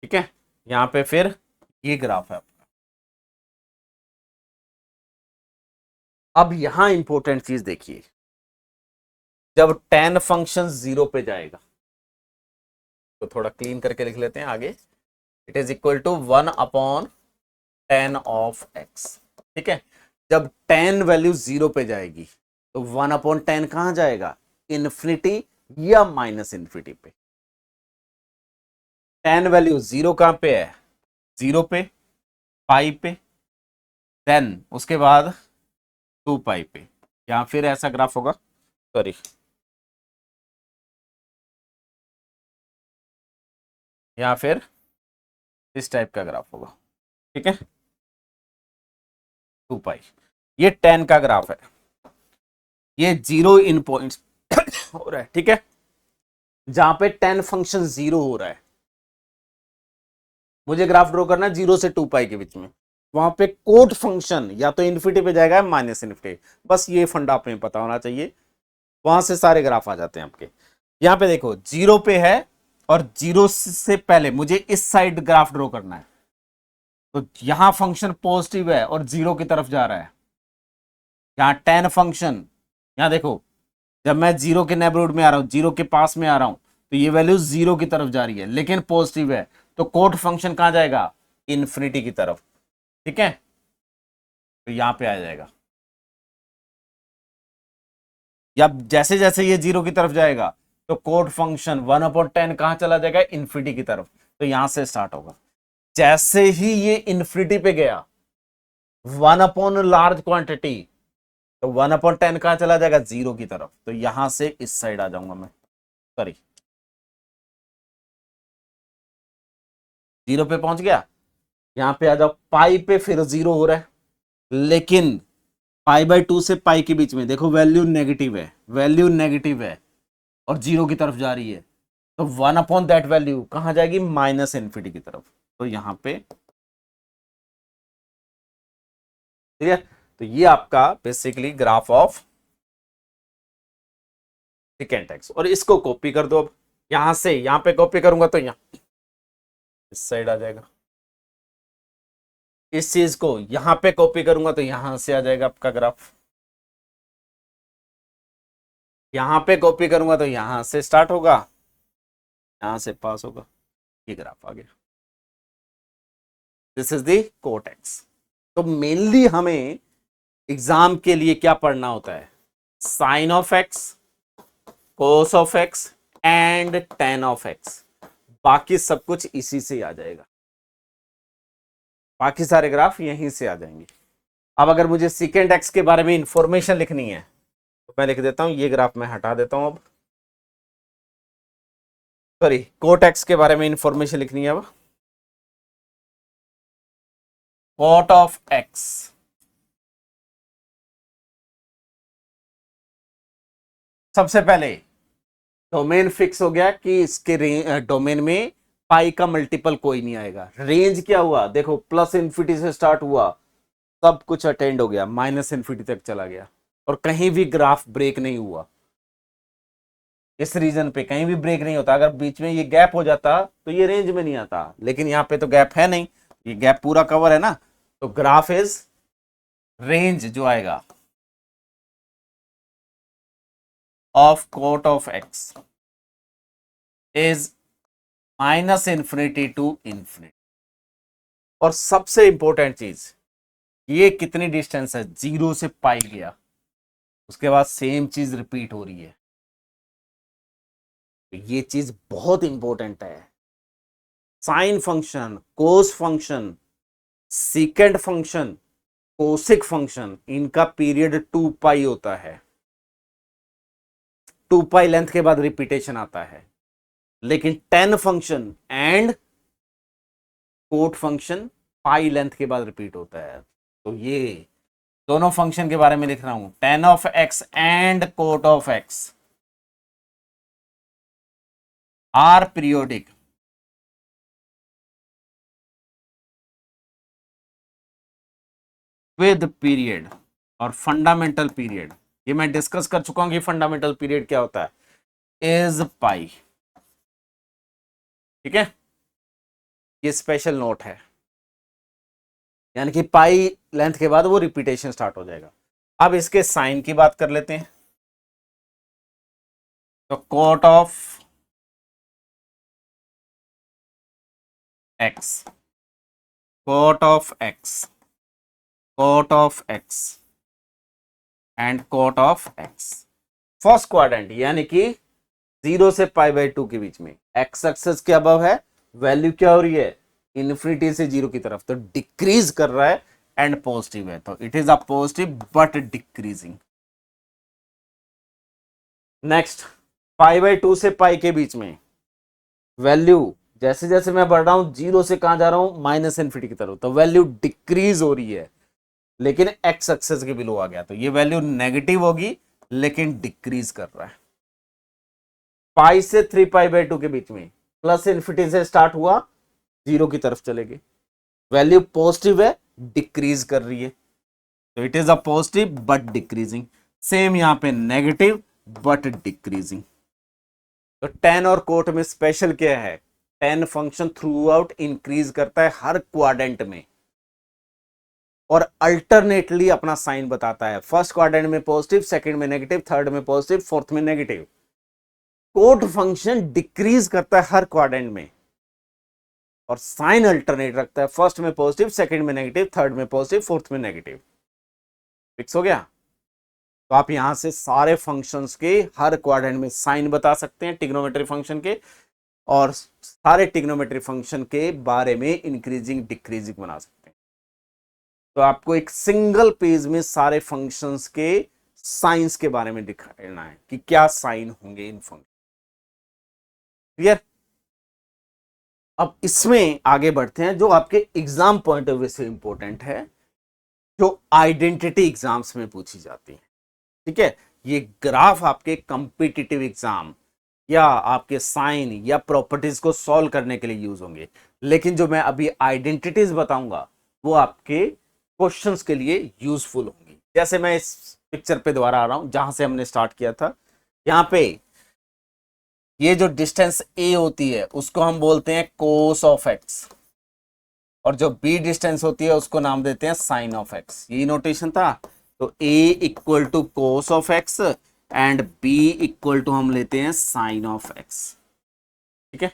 ठीक है, यहां पे फिर ये ग्राफ है आपका। अब यहां इंपॉर्टेंट चीज देखिए, जब 10 फंक्शन 0 पे जाएगा, तो थोड़ा क्लीन करके लिख लेते हैं आगे। It is equal to 1/10 of x। ठीक है, जब 10 वैल्यू 0 पे जाएगी तो 1/10 कहां जाएगा? इन्फिनिटी या माइनस इन्फिनिटी पे। 10 वैल्यू 0 कहां पे है? 0 पे, पाई पे, देन उसके बाद 2π पे। या फिर ऐसा ग्राफ होगा, सॉरी, या फिर इस टाइप का ग्राफ होगा। ठीक है, 2π। ये 10 का ग्राफ है, ये 0 इन पॉइंट्स हो रहा है। ठीक है, जहां पे 10 फंक्शन 0 हो रहा है, मुझे ग्राफ ड्रॉ करना है 0 से 2π के बीच में। वहां पे कोट फंक्शन या तो इन्फिनिटी पे जाएगा माइनस इन्फिनिटी। बस ये फंडा आपने पता होना चाहिए, वहां से सारे ग्राफ आ जाते हैं आपके। यहां पे देखो 0 पे है और 0 से पहले मुझे इस साइड ग्राफ ड्रॉ करना है, तो यहां फंक्शन पॉजिटिव है और 0 की तरफ जा रहा है। यहां 10 फंक्शन, यहां देखो, जब मैं 0 के नेबरहुड में आ रहा हूं, 0 के पास में आ रहा हूं, तो ये वैल्यू 0 की तरफ जा रही है लेकिन पॉजिटिव है, तो कोट फंक्शन कहां जाएगा? इन्फिनिटी की तरफ। ठीक है, तो यहां पे आ जाएगा। या जैसे जैसे ये 0 की तरफ जाएगा तो कोट फंक्शन 1/10 कहां चला जाएगा? इन्फिनिटी की तरफ। तो यहां से स्टार्ट होगा। जैसे ही ये इन्फिनिटी पे गया, 1/लार्ज क्वांटिटी, तो 1/10 कहां चला जाएगा? 0 की तरफ। तो यहां से इस साइड आ जाऊंगा मैं, सॉरी, 0 पे पहुंच गया। यहां पे आ जाओ, पाई पे फिर 0 हो रहा है, लेकिन π/2 से पाई के बीच में देखो वैल्यू नेगेटिव है, वैल्यू नेगेटिव है और 0 की तरफ जा रही है, तो 1/दैट वैल्यू कहां जाएगी? माइनस इन्फिनिटी की तरफ। तो यहां पे, ठीक है, तो ये आपका basically graph of second x. और इसको कॉपी कर दो। अब यहां से यहां पे कॉपी करूंगा तो यहां इस साइड आ जाएगा। इस चीज को यहां पे कॉपी करूंगा तो यहां से आ जाएगा आपका ग्राफ। यहां पे कॉपी करूंगा तो यहां से स्टार्ट होगा, यहां से पास होगा, ये ग्राफ आ गया। This is the cot x. तो मेनली हमें एग्जाम के लिए क्या पढ़ना होता है? Sine of x, cos of x and tan of x, बाकी सब कुछ इसी से आ जाएगा, बाकी सारे ग्राफ यहीं से आ जाएंगे। अब अगर मुझे सीकेंट एक्स के बारे में इंफॉर्मेशन लिखनी है तो मैं लिख देता हूं, ये ग्राफ मैं हटा देता हूं अब, सॉरी कोट एक्स के बारे में इंफॉर्मेशन लिखनी है अब, कोट ऑफ एक्स सबसे पहले डोमेन फिक्स हो गया कि इसके डोमेन में पाई का मल्टीपल कोई नहीं आएगा। रेंज क्या हुआ देखो, प्लस इन्फिनिटी से स्टार्ट हुआ, सब कुछ अटेंड हो गया, माइनस इन्फिनिटी तक चला गया और कहीं भी ग्राफ ब्रेक नहीं हुआ। इस रीजन पे कहीं भी ब्रेक नहीं होता, अगर बीच में ये गैप हो जाता तो ये रेंज में नहीं आता, लेकिन यहाँ पे तो गैप है नहीं, ये गैप पूरा कवर है ना, तो ग्राफ इज रेंज जो आएगा of cot of x is minus infinity to infinity. और सबसे इंपॉर्टेंट चीज, ये कितनी डिस्टेंस है, 0 से पाई गया, उसके बाद सेम चीज रिपीट हो रही है, तो ये चीज बहुत इंपॉर्टेंट है। Sine function, cos function, secant function, cosec function, इनका पीरियड 2 पाई होता है, 2 पाई लेंथ के बाद रिपीटेशन आता है, लेकिन 10 function and cot function pi length के बाद रिपीट होता है। तो ये दोनों फंक्शन के बारे में लिख रहा हूं, tan of x and cot of x are periodic with period और फंडामेंटल पीरियड, ये मैं डिस्कस कर चुका हूं कि फंडामेंटल पीरियड क्या होता है, इज पाई। ठीक है, ये स्पेशल नोट है, यानी कि पाई लेंथ के बाद वो रिपीटेशन स्टार्ट हो जाएगा। अब इसके साइन की बात कर लेते हैं, तो cot of x, cot of x, cot of x and cot of x, first quadrant यानी कि 0 से π/2 के बीच में, एक्स एक्सेस के अबव है, वैल्यू क्या हो रही है, इन्फिनिटी से 0 की तरफ, तो डिक्रीज कर रहा है एंड पॉजिटिव है, तो it is a positive but decreasing. Next, π/2 से पाई के बीच में वैल्यू जैसे जैसे मैं बढ़ रहा हूं 0 से कहां जा रहा हूं, माइनस इन्फिनिटी की तरफ, तो वैल्यू डिक्रीज हो रही है, लेकिन एक्स एक्सेस के बिलो आ गया, तो ये वैल्यू नेगेटिव होगी लेकिन डिक्रीज कर रहा है। पाई से 3π/2 के बीच में प्लस इन्फिनिटी से स्टार्ट हुआ, 0 की तरफ चलेगी, वैल्यू पॉजिटिव है, डिक्रीज कर रही है, तो it is a positive but decreasing. Same यहां पे नेगेटिव बट डिक्रीजिंग। तो 10 और कोट में स्पेशल क्या है, 10 फंक्शन थ्रू आउट इंक्रीज करता है हर क्वाड्रेंट में और अल्टरनेटली अपना साइन बताता है, फर्स्ट क्वाड्रेंट में पॉजिटिव, सेकंड में नेगेटिव, थर्ड में पॉजिटिव, फोर्थ में नेगेटिव। कोट फंक्शन डिक्रीज करता है हर क्वाड्रेंट में और साइन अल्टरनेट रखता है, फर्स्ट में पॉजिटिव, सेकंड में नेगेटिव, थर्ड में पॉजिटिव, फोर्थ में नेगेटिव। फिक्स हो गया। तो आप यहां से सारे फंक्शंस के हर क्वाड्रेंट में साइन बता सकते हैं ट्रिग्नोमेट्री फंक्शन के, और सारे ट्रिग्नोमेट्री फंक्शन के बारे में इंक्रीजिंग डिक्रीजिंग बना सकते हैं। तो आपको एक सिंगल पेज में सारे फंक्शंस के साइंस के बारे में दिखाना है कि क्या साइन होंगे इन फंक्शन। क्लियर। अब इसमें आगे बढ़ते हैं जो आपके एग्जाम पॉइंट ऑफ व्यू से इंपॉर्टेंट है, जो आइडेंटिटी एग्जाम्स में पूछी जाती है। ठीक है, ये ग्राफ आपके कॉम्पिटिटिव एग्जाम या आपके साइन या प्रॉपर्टीज को सॉल्व करने के लिए यूज होंगे, लेकिन जो मैं अभी आइडेंटिटीज बताऊंगा वो आपके क्वेश्चंस के लिए यूजफुल होंगी। जैसे मैं इस पिक्चर पे दोबारा आ रहा हूं जहां से हमने स्टार्ट किया था, यहां पे ये जो डिस्टेंस ए होती है उसको हम बोलते हैं कोस ऑफ एक्स, और जो बी डिस्टेंस होती है उसको नाम देते हैं साइन ऑफ एक्स। यही नोटेशन था। तो a equal to cos of x and b equal to हम लेते हैं साइन ऑफ एक्स। ठीक है,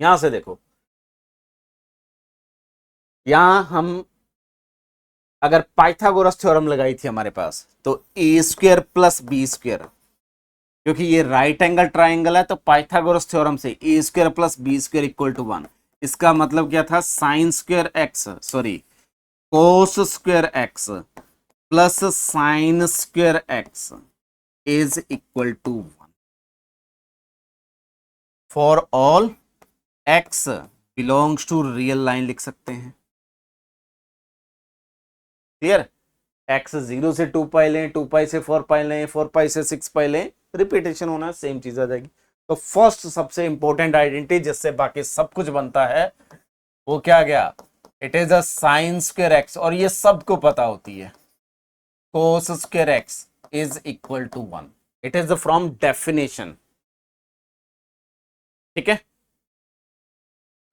यहां से देखो, यहां हम अगर पाइथागोरस थ्योरम लगाई थी हमारे पास, तो a² प्लस बी स्क्वायर क्योंकि ये राइट एंगल ट्राइंगल है, तो पाइथागोरस थ्योरम से A square plus B square equal to 1, इसका मतलब क्या था, sine square x, sorry cos square x plus sine square x is equal to 1 for all x belongs to real line लिख सकते हैं। क्लियर? एक्स 0 से 2 पाई लें, 2 पाई से 4 पाई लें, 4 पाई से 6 पाई लें, रिपीटेशन होना सेम चीज आ जाएगी। तो फर्स्ट सबसे इंपॉर्टेंट आइडेंटिटी जिससे बाकी सब कुछ बनता है वो क्या गया, it is a sine square x, और ये सबको पता होती है, cos square x is equal to 1, it is from definition. ठीक है,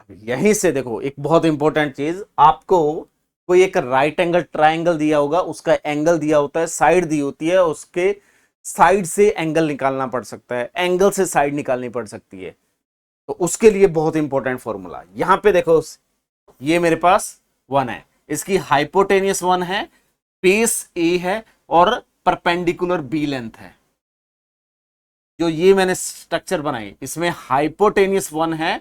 यहीं से देखो एक बहुत इंपॉर्टेंट चीज, आपको कोई एक राइट एंगल ट्राइंगल दिया होगा, उसका एंगल दिया होता है, साइड दी होती है, उसके साइड से एंगल निकालना पड़ सकता है, एंगल से साइड निकालनी पड़ सकती है, तो उसके लिए बहुत इंपॉर्टेंट फॉर्मूला यहां पे देखो, ये मेरे पास 1 है, इसकी हाइपोटेनियस 1 है, बेस ए है और परपेंडिकुलर बी लेंथ है। जो ये मैंने स्ट्रक्चर बनाई इसमें हाइपोटेनियस 1 है,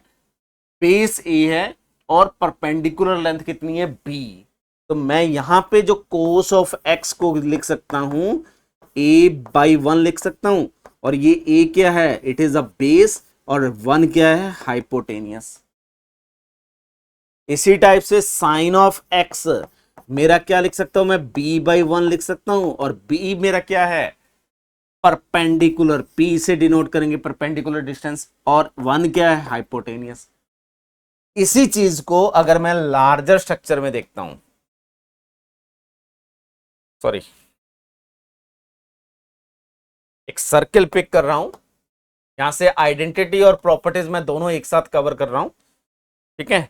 बेस ए है और परपेंडिकुलर लेंथ कितनी है, बी। तो मैं यहां पे जो कोस ऑफ एक्स को लिख सकता हूं a/1 लिख सकता हूं, और ये a क्या है, इट इज अ बेस, और 1 क्या है, हाइपोटेनियस। इसी टाइप से साइन ऑफ एक्स मेरा क्या लिख सकता हूं मैं, b/1 लिख सकता हूं, और b मेरा क्या है, परपेंडिकुलर, p से डिनोट करेंगे परपेंडिकुलर डिस्टेंस, और 1 क्या है, हाइपोटेनियस। इसी चीज को अगर मैं लार्जर स्ट्रक्चर में देखता हूं, सॉरी एक सर्किल पिक कर रहा हूं, यहां से आइडेंटिटी और प्रॉपर्टीज मैं दोनों एक साथ कवर कर रहा हूं, ठीक है,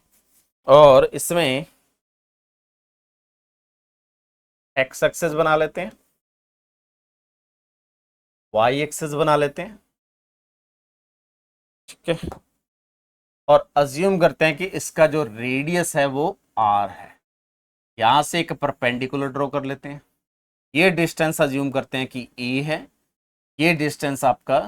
और इसमें एक्स एक्सिस बना लेते हैं, वाई एक्सिस बना लेते हैं, ठीक है, और अज्यूम करते हैं कि इसका जो रेडियस है वो आर है। यहां से एक परपेंडिकुलर ड्रॉ कर लेते हैं, ये डिस्टेंस अज्यूम करते हैं कि ए है, ये डिस्टेंस आपका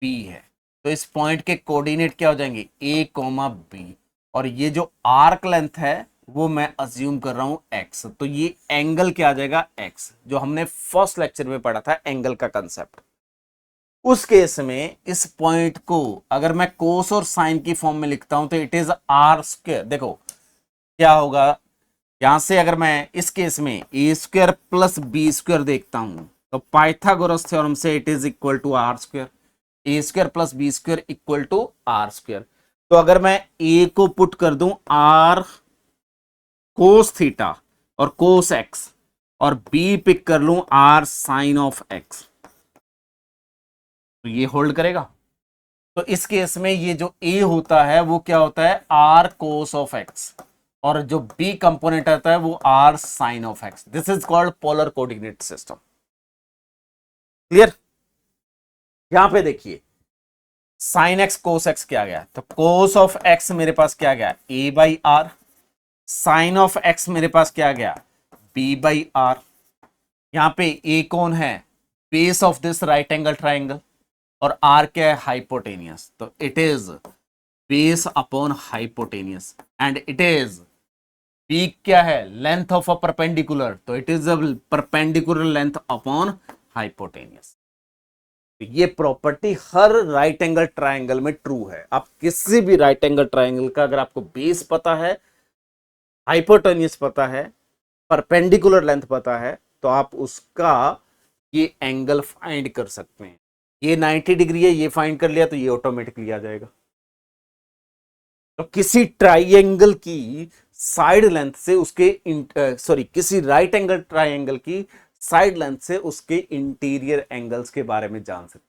बी है, तो इस पॉइंट के कोऑर्डिनेट क्या हो जाएंगे, ए कोमा बी, और ये जो आर्क लेंथ है वो मैं अज्यूम कर रहा हूं एक्स, तो ये एंगल क्या आ जाएगा, एक्स, जो हमने फर्स्ट लेक्चर में पढ़ा था एंगल का कंसेप्ट। उस केस में इस पॉइंट को अगर मैं कोस और साइन की फॉर्म में लिखता हूं तो इट इज आर स्क्वायर। देखो क्या होगा, यहां से अगर मैं इस केस में a square plus B square देखता हूं तो पाइथागोरस थ्योरम से it is equal to r square, a square plus B square equal to r square. तो अगर मैं ए को पुट कर दूं आर कोस थीटा और कोस एक्स, और बी पिक कर लूं आर साइन ऑफ एक्स, तो ये होल्ड करेगा। तो इस केस में ये जो ए होता है वो क्या होता है, आर कोस ऑफ एक्स, और जो बी कंपोनेंट आता है वो r sine of x. This is called polar coordinate system. Clear? यहां पे देखिए साइन एक्स कोस एक्स क्या गया, तो कोस ऑफ एक्स मेरे पास क्या गया, a/r, साइन ऑफ एक्स मेरे पास क्या गया, b/r। यहां पे a कौन है, base of this right angle triangle, और r क्या है, हाइपोटेनियस, तो it is base upon hypotenuse, and it is b क्या है, लेंथ ऑफ अ परपेंडिकुलर, तो it is a perpendicular length upon hypotenuse. ये प्रॉपर्टी हर राइट एंगल ट्राइंगल में true है। आप किसी भी राइट एंगल ट्राइंगल का अगर आपको बेस पता है, हाइपोटेन्यूस पता है, परपेंडिकुलर लेंथ पता है, तो आप उसका ये एंगल फाइंड कर सकते हैं। ये 90 डिग्री है, ये फाइंड कर लिया तो ये ऑटोमेटिकली आ जाएगा। तो किसी ट्राइंगल की साइड लेंथ से उसके सॉरी किसी राइट एंगल ट्राइंगल की साइड लेंथ से उसके इंटीरियर एंगल्स के बारे में जान सकते हैं।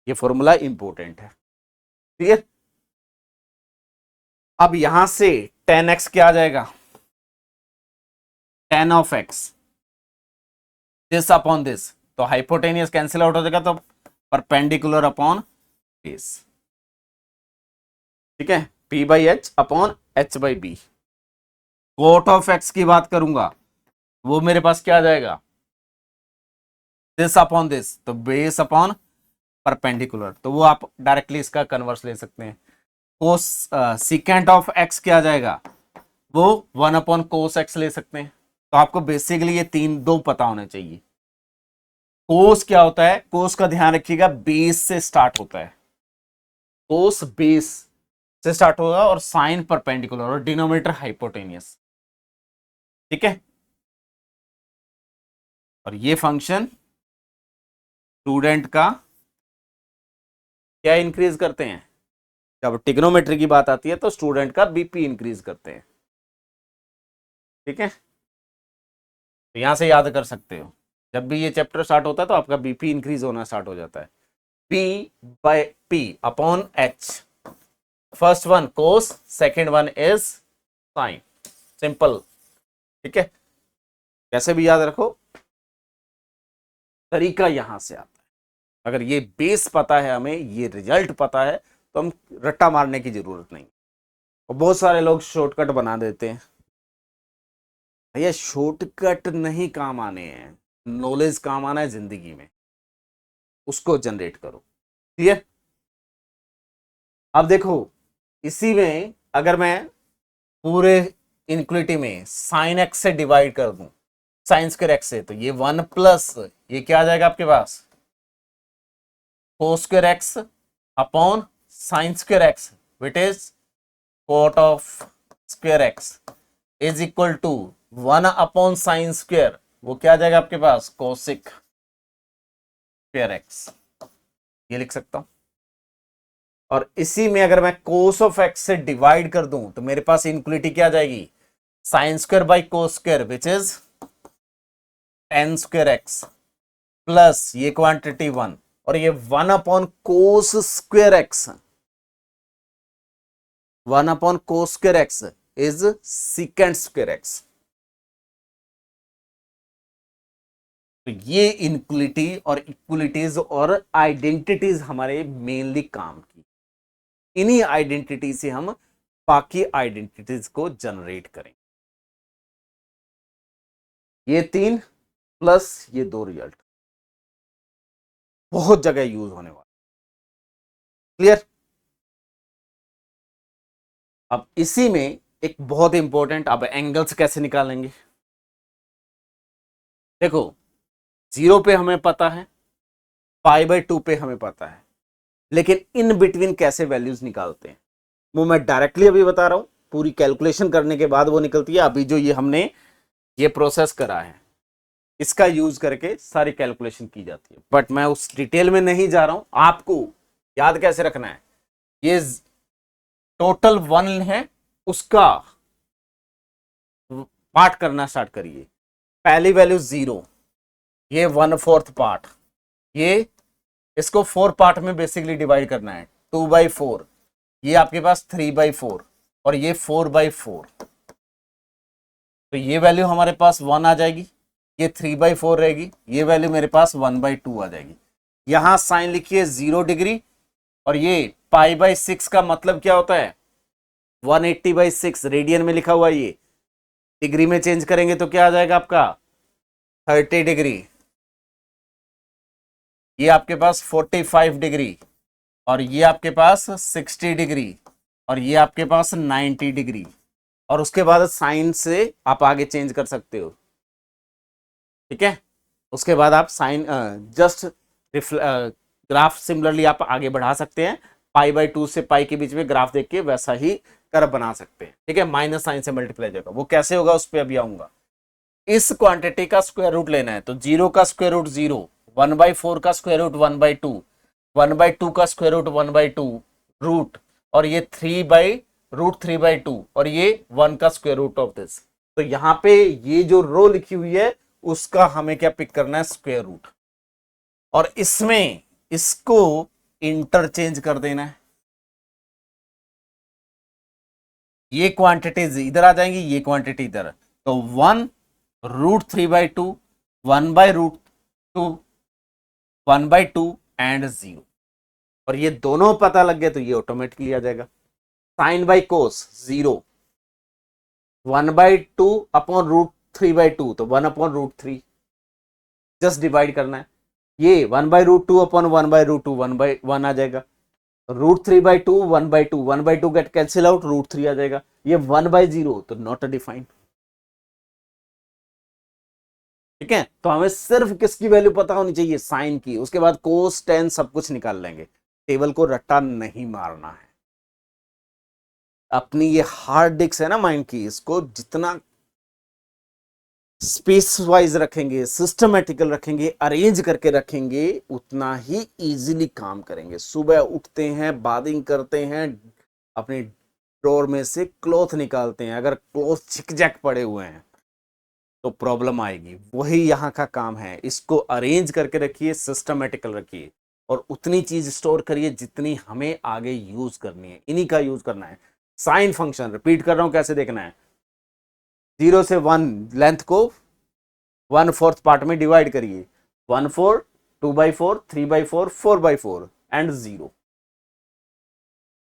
ये फॉर्मूला इंपॉर्टेंट है। ठीक है, अब यहां से tan x क्या आ जाएगा, tan of x, this upon this, तो हाइपोटेनियस कैंसिल आउट हो जाएगा, तो परपेंडिकुलर अपॉन बेस। ठीक है, p/h upon h/b। Coat of x की बात करूंगा वो मेरे पास क्या आ जाएगा, दिस अपॉन दिस, तो बेस अपॉन परपेंडिकुलर, तो वो आप डायरेक्टली इसका कन्वर्स ले सकते हैं। कोस सीकेंट ऑफ एक्स क्या आ जाएगा, वो 1 अपॉन कोस एक्स ले सकते हैं। तो आपको बेसिकली ये तीन दो पता होने चाहिए। कोस क्या होता है, कोस का ध्यान रखिएगा, बेस से स्टार्ट होता है, कोस बेस से स्टार्ट होगा, और साइन परपेंडिकुलर, और डिनोमिनेटर हाइपोटेनियस, ठीक है। और ये फंक्शन स्टूडेंट का क्या इंक्रीज करते हैं, जब ट्रिग्नोमेट्री की बात आती है तो स्टूडेंट का बीपी इंक्रीज करते हैं, ठीक है। तो यहां से याद कर सकते हो, जब भी ये चैप्टर स्टार्ट होता है तो आपका बीपी इंक्रीज होना स्टार्ट हो जाता है। P by P upon H, first one cos, second one is sine, simple, ठीक है। कैसे भी याद रखो, तरीका यहां से आता है। अगर ये बेस पता है, हमें ये रिजल्ट पता है, तो हम रट्टा मारने की जरूरत नहीं। और बहुत सारे लोग शॉर्टकट बना देते हैं, भैया शॉर्टकट नहीं काम आने हैं, नॉलेज काम आना है जिंदगी में, उसको जनरेट करो, क्लियर। अब देखो, इसी में अगर मैं पूरे इनक्विटी में साइन एक्स से डिवाइड कर दूं, साइन स्क्वायर एक्स से, तो ये 1 प्लस ये क्या आ जाएगा आपके पास, cos square x upon sine square x, which is cot of square x, is equal to 1 upon sine square, वो क्या आ जाएगा आपके पास, कोसिक स्क्वायर एक्स, ये लिख सकता हूं। और इसी में अगर मैं कोस ऑफ एक्स से डिवाइड कर दूं, तो मेरे पास इनक्विटी क्या आ जाएगी, sine square by cos square, which is ten square x, plus ये क्वांटिटी 1, और ये 1 upon cos square x, 1 upon cos square x is secant square x. तो ये इनक्विटी और इक्वलिटीज और आइडेंटिटीज हमारे मेनली काम की, इन्हीं आइडेंटिटी से हम बाकी आइडेंटिटीज को जनरेट करें। ये तीन प्लस ये दो रिजल्ट बहुत जगह यूज होने वाले, क्लियर। अब इसी में एक बहुत इंपॉर्टेंट, अब एंगल्स कैसे निकालेंगे। देखो, 0 पे हमें पता है, π/2 पे हमें पता है, लेकिन इन बिटवीन कैसे वैल्यूज निकालते हैं वो मैं डायरेक्टली अभी बता रहा हूं, पूरी कैलकुलेशन करने के बाद वो निकलती है। अभी जो ये हमने ये प्रोसेस करा है, इसका यूज करके सारी कैलकुलेशन की जाती है, बट मैं उस डिटेल में नहीं जा रहा हूं। आपको याद कैसे रखना है, ये टोटल 1 है, उसका पार्ट करना स्टार्ट करिए। पहली वैल्यू 0, ये 1/4 पार्ट, ये इसको 4 पार्ट में बेसिकली डिवाइड करना है, 2/4, ये आपके पास 3/4, और ये 4/4, तो ये वैल्यू हमारे पास 1 आ जाएगी, ये 3/4 रहेगी, ये वैल्यू मेरे पास 1/2 आ जाएगी। यहां साइन लिखिए 0 डिग्री, और ये π/6 का मतलब क्या होता है, 180/6 रेडियन में लिखा हुआ है, ये डिग्री में चेंज करेंगे तो क्या आ जाएगा आपका 30 डिग्री, ये आपके पास 45 डिग्री, और ये आपके पास 60 डिग्री, और ये आपके पास 90 डिग्री, और उसके बाद साइन से आप आगे चेंज कर सकते हो, ठीक है। उसके बाद आप साइन जस्ट ग्राफ सिमिलरली आप आगे बढ़ा सकते हैं, π/2 से पाई के बीच में ग्राफ देख के वैसा ही कर्व बना सकते हैं, ठीक है। माइनस साइन से मल्टीप्लाई जाएगा, वो कैसे होगा उस पर अभी आऊंगा। इस क्वांटिटी का स्क्वायर रूट लेना है, तो 0 का स्क्वायर रूट 0, 1/4 का स्क्वायर रूट 1/2, 1/2 का स्क्वायर रूट 1/2 रूट, और ये 3/√3/2, और ये 1 का स्क्वायर रूट ऑफ दिस। तो यहां पे ये जो रो लिखी हुई है उसका हमें क्या पिक करना है, स्क्वायर रूट, और इसमें इसको इंटरचेंज कर देना है। ये क्वांटिटीज इधर आ जाएंगी, ये क्वांटिटी इधर, तो 1√3/2, 1/√2, 1/2 एंड 0, और ये दोनों पता लग गए तो ये ऑटोमेटिकली आ जाएगा। साइन बाई कोस 0, 1/2 अपॉन √3/2, तो 1/√3, जस्ट डिवाइड करना है। ये 1/√2 अपॉन 1/√2 1/1 आ जाएगा। √3/2 1/2 1/2 गेट कैंसिल आउट, √3 आ जाएगा। ये 1/0 तो नॉट डिफाइंड। ठीक है, तो हमें सिर्फ किसकी वैल्यू पता होनी चाहिए, साइन की। उसके बाद कोस टेन सब कुछ निकाल लेंगे, टेबल को रट्टा नहीं मारना है। अपनी ये हार्ड डिस्क है ना माइंड की, इसको जितना स्पेस वाइज रखेंगे, सिस्टमेटिकल रखेंगे, अरेंज करके रखेंगे, उतना ही इजीली काम करेंगे। सुबह उठते हैं, बादिंग करते हैं, अपने ड्रॉर में से क्लॉथ निकालते हैं, अगर क्लॉथ छिकजैक पड़े हुए हैं तो प्रॉब्लम आएगी। वही यहाँ का काम है, इसको अरेंज करके रखिए, सिस्टमेटिकल रखिए, और उतनी चीज स्टोर करिए जितनी हमें आगे यूज करनी है, इन्हीं का यूज करना है। साइन फंक्शन रिपीट कर रहा हूं, कैसे देखना है, 0 से 1 लेंथ को 1/4 पार्ट में डिवाइड करिए, 1/4 2/4 3/4 4/4 एंड 0।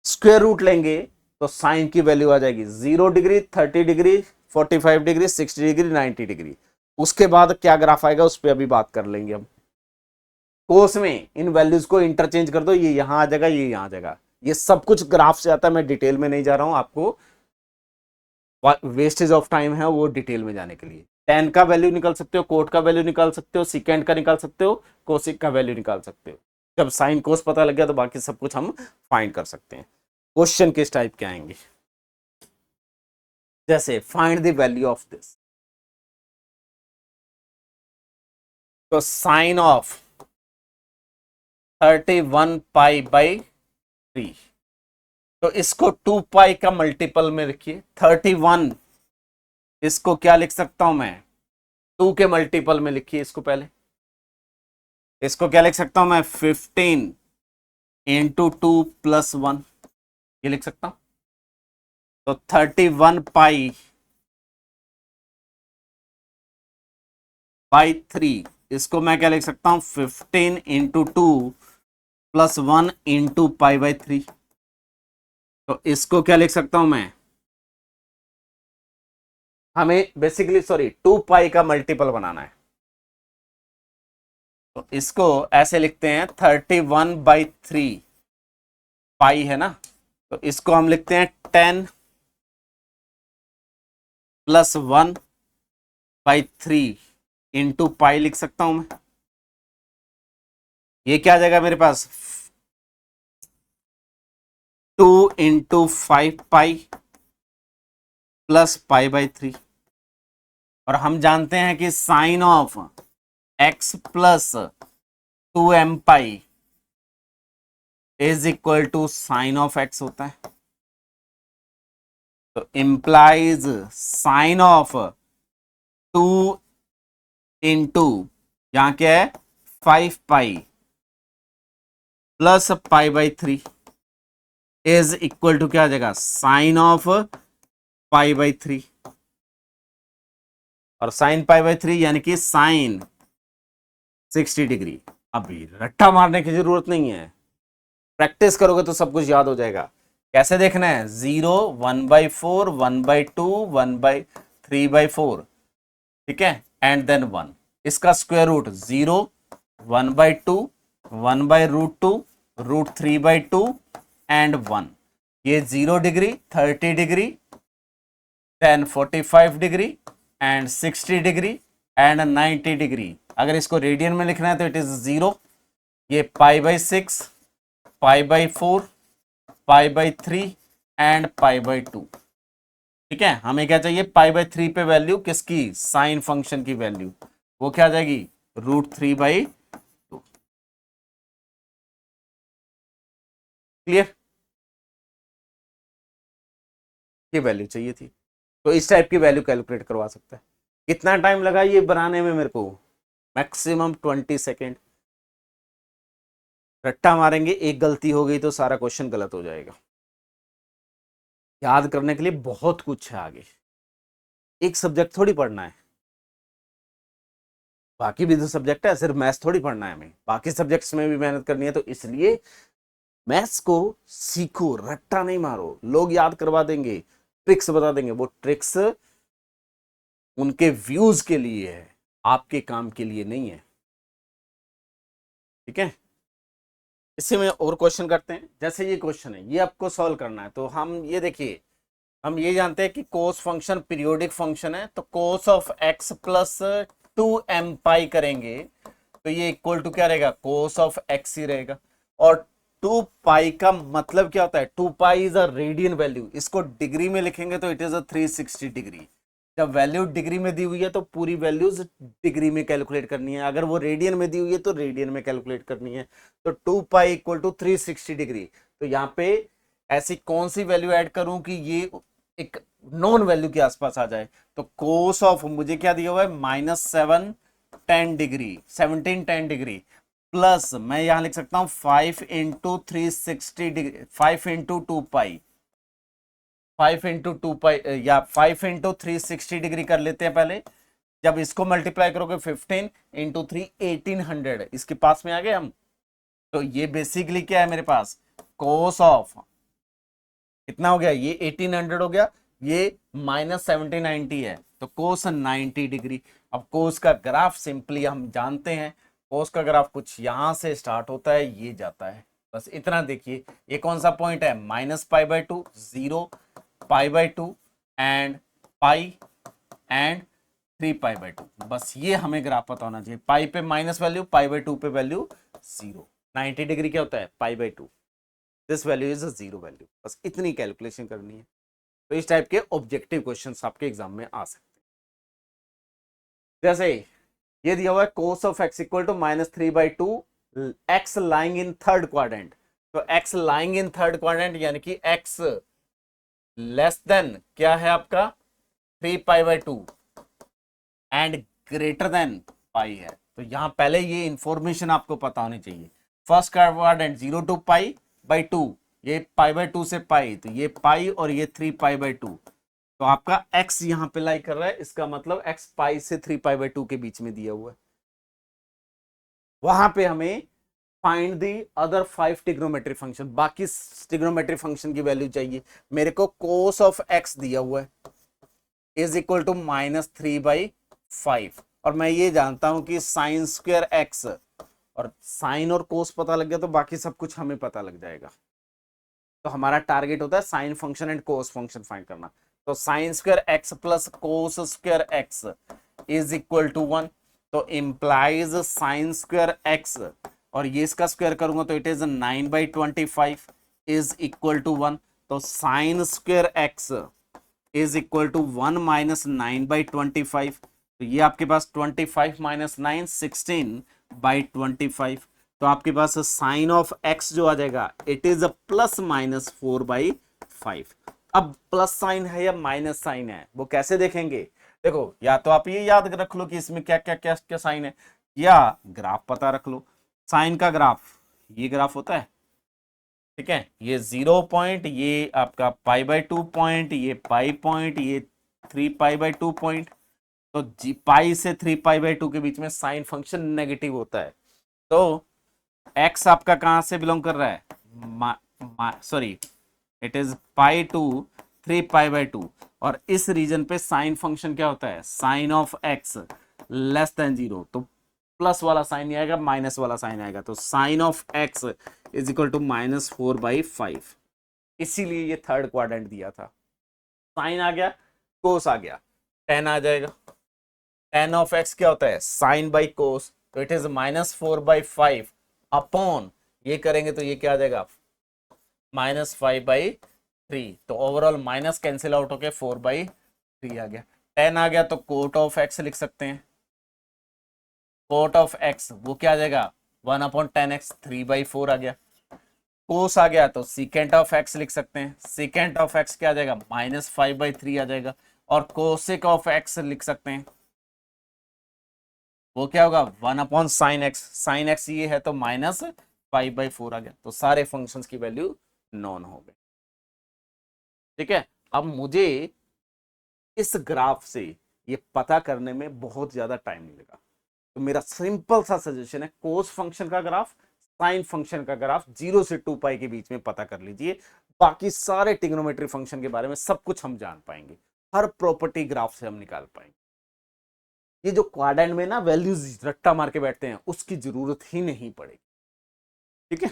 स्क्वायर रूट लेंगे तो साइन की वैल्यू आ जाएगी 0 degree, 30 degree, 45 degree, 60 degree, 90 degree. उसके बाद क्या ग्राफ आएगा उस पर अभी बात कर लेंगे हम। कोस में इन वैल्यूज को इंटरचेंज कर दो, ये यहां आ जाएगा, ये यहां आ जाएगा। ये सब कुछ ग्राफ से आता है, मैं डिटेल में नहीं जा रहा हूं, आपको वेस्टेज ऑफ टाइम है वो डिटेल में जाने के लिए। टेन का वैल्यू निकाल सकते हो, कोट का वैल्यू निकाल सकते हो, सिकेंड का निकाल सकते हो, कोसिक का वैल्यू निकाल सकते हो। जब साइन कोस पता लग गया तो बाकी सब कुछ हम फाइंड कर सकते हैं। क्वेश्चन किस टाइप के आएंगे, जैसे find the value of this, तो साइन ऑफ 31π/3, तो इसको 2π का मल्टीपल में लिखिए। 31, इसको क्या लिख सकता हूं मैं, 2 के मल्टीपल में लिखिए इसको पहले। इसको क्या लिख सकता हूं मैं, 15 इंटू 2 + 1, ये लिख सकता हूं। तो 31π/3, इसको मैं क्या लिख सकता हूं, 15 इंटू 2 + 1 इंटू π/3। तो इसको क्या लिख सकता हूं मैं, हमें बेसिकली 2π का मल्टीपल बनाना है, तो इसको ऐसे लिखते हैं 31/3, पाई है ना, तो इसको हम लिखते हैं 10 + 1/3 इंटू पाई लिख सकता हूं मैं। ये क्या आ जाएगा मेरे पास, 2 इंटू 5π + π/3। और हम जानते हैं कि sine of x + 2mπ is equal to sine of x होता है। तो इंप्लाइज साइन ऑफ 2 इंटू, यहां क्या है 5π + π/3 इज इक्वल टू क्या आ जाएगा, साइन ऑफ π/3। और साइन π/3 यानी कि साइन 60 डिग्री। अभी रट्टा मारने की जरूरत नहीं है, प्रैक्टिस करोगे तो सब कुछ याद हो जाएगा। कैसे देखना है, 0 1/4 1/2 1/3/4, ठीक है, एंड देन 1। इसका स्क्वायर रूट 0 1/2 1/√2 √3/2 एंड 1। ये 0 degree, 30 degree, then 45 degree and 60 degree and 90 degree. अगर इसको रेडियन में लिखना है तो इट इज 0, ये π/6 π/4 π/3 एंड π/2। ठीक है, हमें क्या चाहिए, π/3 पे वैल्यू किसकी, साइन फंक्शन की वैल्यू, वो क्या आ जाएगी, √3/2। क्लियर, ये वैल्यू चाहिए थी, तो इस टाइप की वैल्यू कैलकुलेट करवा सकता है। कितना टाइम लगा ये बनाने में मेरे को, मैक्सिमम 20 सेकेंड। रट्टा मारेंगे, एक गलती हो गई तो सारा क्वेश्चन गलत हो जाएगा। याद करने के लिए बहुत कुछ है आगे, एक सब्जेक्ट थोड़ी पढ़ना है, बाकी भी तो सब्जेक्ट है, सिर्फ मैथ्स थोड़ी पढ़ना है हमें, बाकी सब्जेक्ट्स में भी मेहनत करनी है। तो इसलिए मैथ्स को सीखो, रट्टा नहीं मारो। लोग याद करवा देंगे, ट्रिक्स बता देंगे, वो ट्रिक्स उनके व्यूज के लिए है, आपके काम के लिए नहीं है। ठीक है, इससे में और क्वेश्चन करते हैं। जैसे ये क्वेश्चन है, ये आपको सॉल्व करना है, तो हम ये देखिए, हम ये जानते हैं कि कोस फंक्शन पीरियोडिक फंक्शन है, तो cos of x plus 2m पाई करेंगे तो ये इक्वल टू क्या रहेगा, कोस ऑफ एक्स ही रहेगा। और 2 पाई का मतलब क्या होता है, 2 pi is a radian value, इसको डिग्री में लिखेंगे तो इट इज अ 360 डिग्री। जब वैल्यू डिग्री में दी हुई है तो पूरी वैल्यूज डिग्री में कैलकुलेट करनी है, अगर वो रेडियन में दी हुई है तो रेडियन में कैलकुलेट करनी है। तो 2 पाई इक्वल टू 360 डिग्री। तो यहाँ पे ऐसी कौन सी वैल्यू ऐड करूं कि ये एक नॉन वैल्यू के आसपास आ जाए, तो कोस ऑफ मुझे क्या दिया हुआ है, -710 डिग्री, 1710 डिग्री, प्लस मैं यहां लिख सकता हूं 5 इंटू 360 डिग्री, 5 इंटू 2 पाई, 5 इंटू 2 पाई या 5 इंटू 360 डिग्री कर लेते हैं पहले। जब इसको मल्टीप्लाई करोगे 15 इंटू 3 1800, इसके पास में आ गए हम। तो ये बेसिकली क्या है मेरे पास, कोस ऑफ कितना हो गया, ये 1800 हो गया, ये -1790 है, तो कोस 90 डिग्री। अब कोस का ग्राफ सिंपली हम जानते हैं, कोस का ग्राफ कुछ यहां से स्टार्ट होता है, ये जाता है, बस इतना देखिए। ये कौन सा पॉइंट है, -π/2, 0, π/2 एंड पाई एंड 3π/2, बस ये हमें ग्राफ पता होना चाहिए। पाई पे माइनस वैल्यू, π/2 पे वैल्यू 0, 90 डिग्री क्या होता है, π/2, this value is a 0 value, बस इतनी कैलकुलेशन करनी है। तो इस टाइप के ऑब्जेक्टिव क्वेश्चंस आपके एग्जाम में आ सकते हैं। जैसे ये दिया हुआ है cos of x equal to -3/2, x lying in third quadrant. तो x lying in third quadrant यानी कि एक्स लेस देन क्या है आपका 3π/2 एंड ग्रेटर देन पाई है। तो यहां पहले ये इंफॉर्मेशन आपको पता होनी चाहिए। फर्स्ट क्वाड्रेंट 0 to π/2, ये π/2 से पाई, तो ये पाई और ये 3π/2, तो आपका x यहां पे लाई कर रहा है, इसका मतलब x पाई से 3π/2 के बीच में दिया हुआ है। वहां पे हमें find the other 5 trigonometry function, बाकी ट्रिग्नोमेट्री फंक्शन की वैल्यू चाहिए। मेरे को कोस ऑफ x दिया हुआ है इज इक्वल टू -3/5, और मैं ये जानता हूं कि साइन स्क्वायर एक्स, और साइन और कोस पता लग गया तो बाकी सब कुछ हमें पता लग जाएगा। तो हमारा टारगेट होता है sine function and cos function find करना। तो sine square x plus cos square x is equal to 1, तो इंप्लाइज साइन स्क्वायर एक्स, और ये इसका स्क्वायर करूंगा तो it is 9/25 is equal to 1। तो sine square x is equal to 1 minus 9/25, तो ये आपके पास 25 माइनस 9 16/25, तो आपके पास साइन ऑफ एक्स जो आ जाएगा इट इज अ +/4/5। अब प्लस साइन है या माइनस साइन है वो कैसे देखेंगे, देखो या तो आप ये याद रख लो कि इसमें क्या क्या क्या क्या साइन है, या ग्राफ पता रख लो। साइन का ग्राफ ये ग्राफ होता है, ठीक है, ये 0 पॉइंट, ये आपका π/2 पॉइंट, ये पाई पॉइंट, ये 3π/2 पॉइंट। तो जी पाई से 3π/2 के बीच में साइन फंक्शन नेगेटिव होता है। तो x आपका कहां से बिलोंग कर रहा है, सॉरी इट इज π/2 और इस रीजन पे साइन फंक्शन क्या होता है, sine of x less than 0, तो प्लस वाला साइन नहीं आएगा, माइनस वाला साइन आएगा। तो sine of x is equal to -4/5, इसीलिए ये थर्ड क्वाड्रेंट दिया था। साइन आ गया, कोस आ गया, tan आ जाएगा। tan ऑफ x क्या होता है, साइन बाई कोस, तो इट इज -4/5 अपॉन, ये करेंगे तो ये क्या आ जाएगा, -5/3, तो ओवरऑल माइनस कैंसिल आउट होके 4/3 आ गया। tan आ गया तो कोट ऑफ x लिख सकते हैं, कोट ऑफ x वो क्या आ जाएगा 1/10x, 3/4 आ गया। कोस आ गया तो सीकेंट ऑफ x लिख सकते हैं, सीकेंट ऑफ x क्या आ जाएगा, -5/3 आ जाएगा। और कोसेक ऑफ x लिख सकते हैं, वो क्या होगा 1/sin x, sin x ये है तो -5/4 आ गया। तो सारे फंक्शंस की वैल्यू नॉन हो गए, ठीक है। अब मुझे इस ग्राफ से ये पता करने में बहुत ज्यादा टाइम मिलेगा, तो मेरा सिंपल सा सजेशन है कोस फंक्शन का ग्राफ, साइन फंक्शन का ग्राफ 0 से 2 पाई के बीच में पता कर लीजिए। बाकी सारे ट्रिग्नोमेट्री फंक्शन के बारे में सब कुछ हम जान पाएंगे, हर प्रॉपर्टी ग्राफ से हम निकाल पाएंगे। ये जो क्वाड्रेंट में ना वैल्यूज रट्टा मार के बैठते हैं उसकी जरूरत ही नहीं पड़ेगी। ठीक है,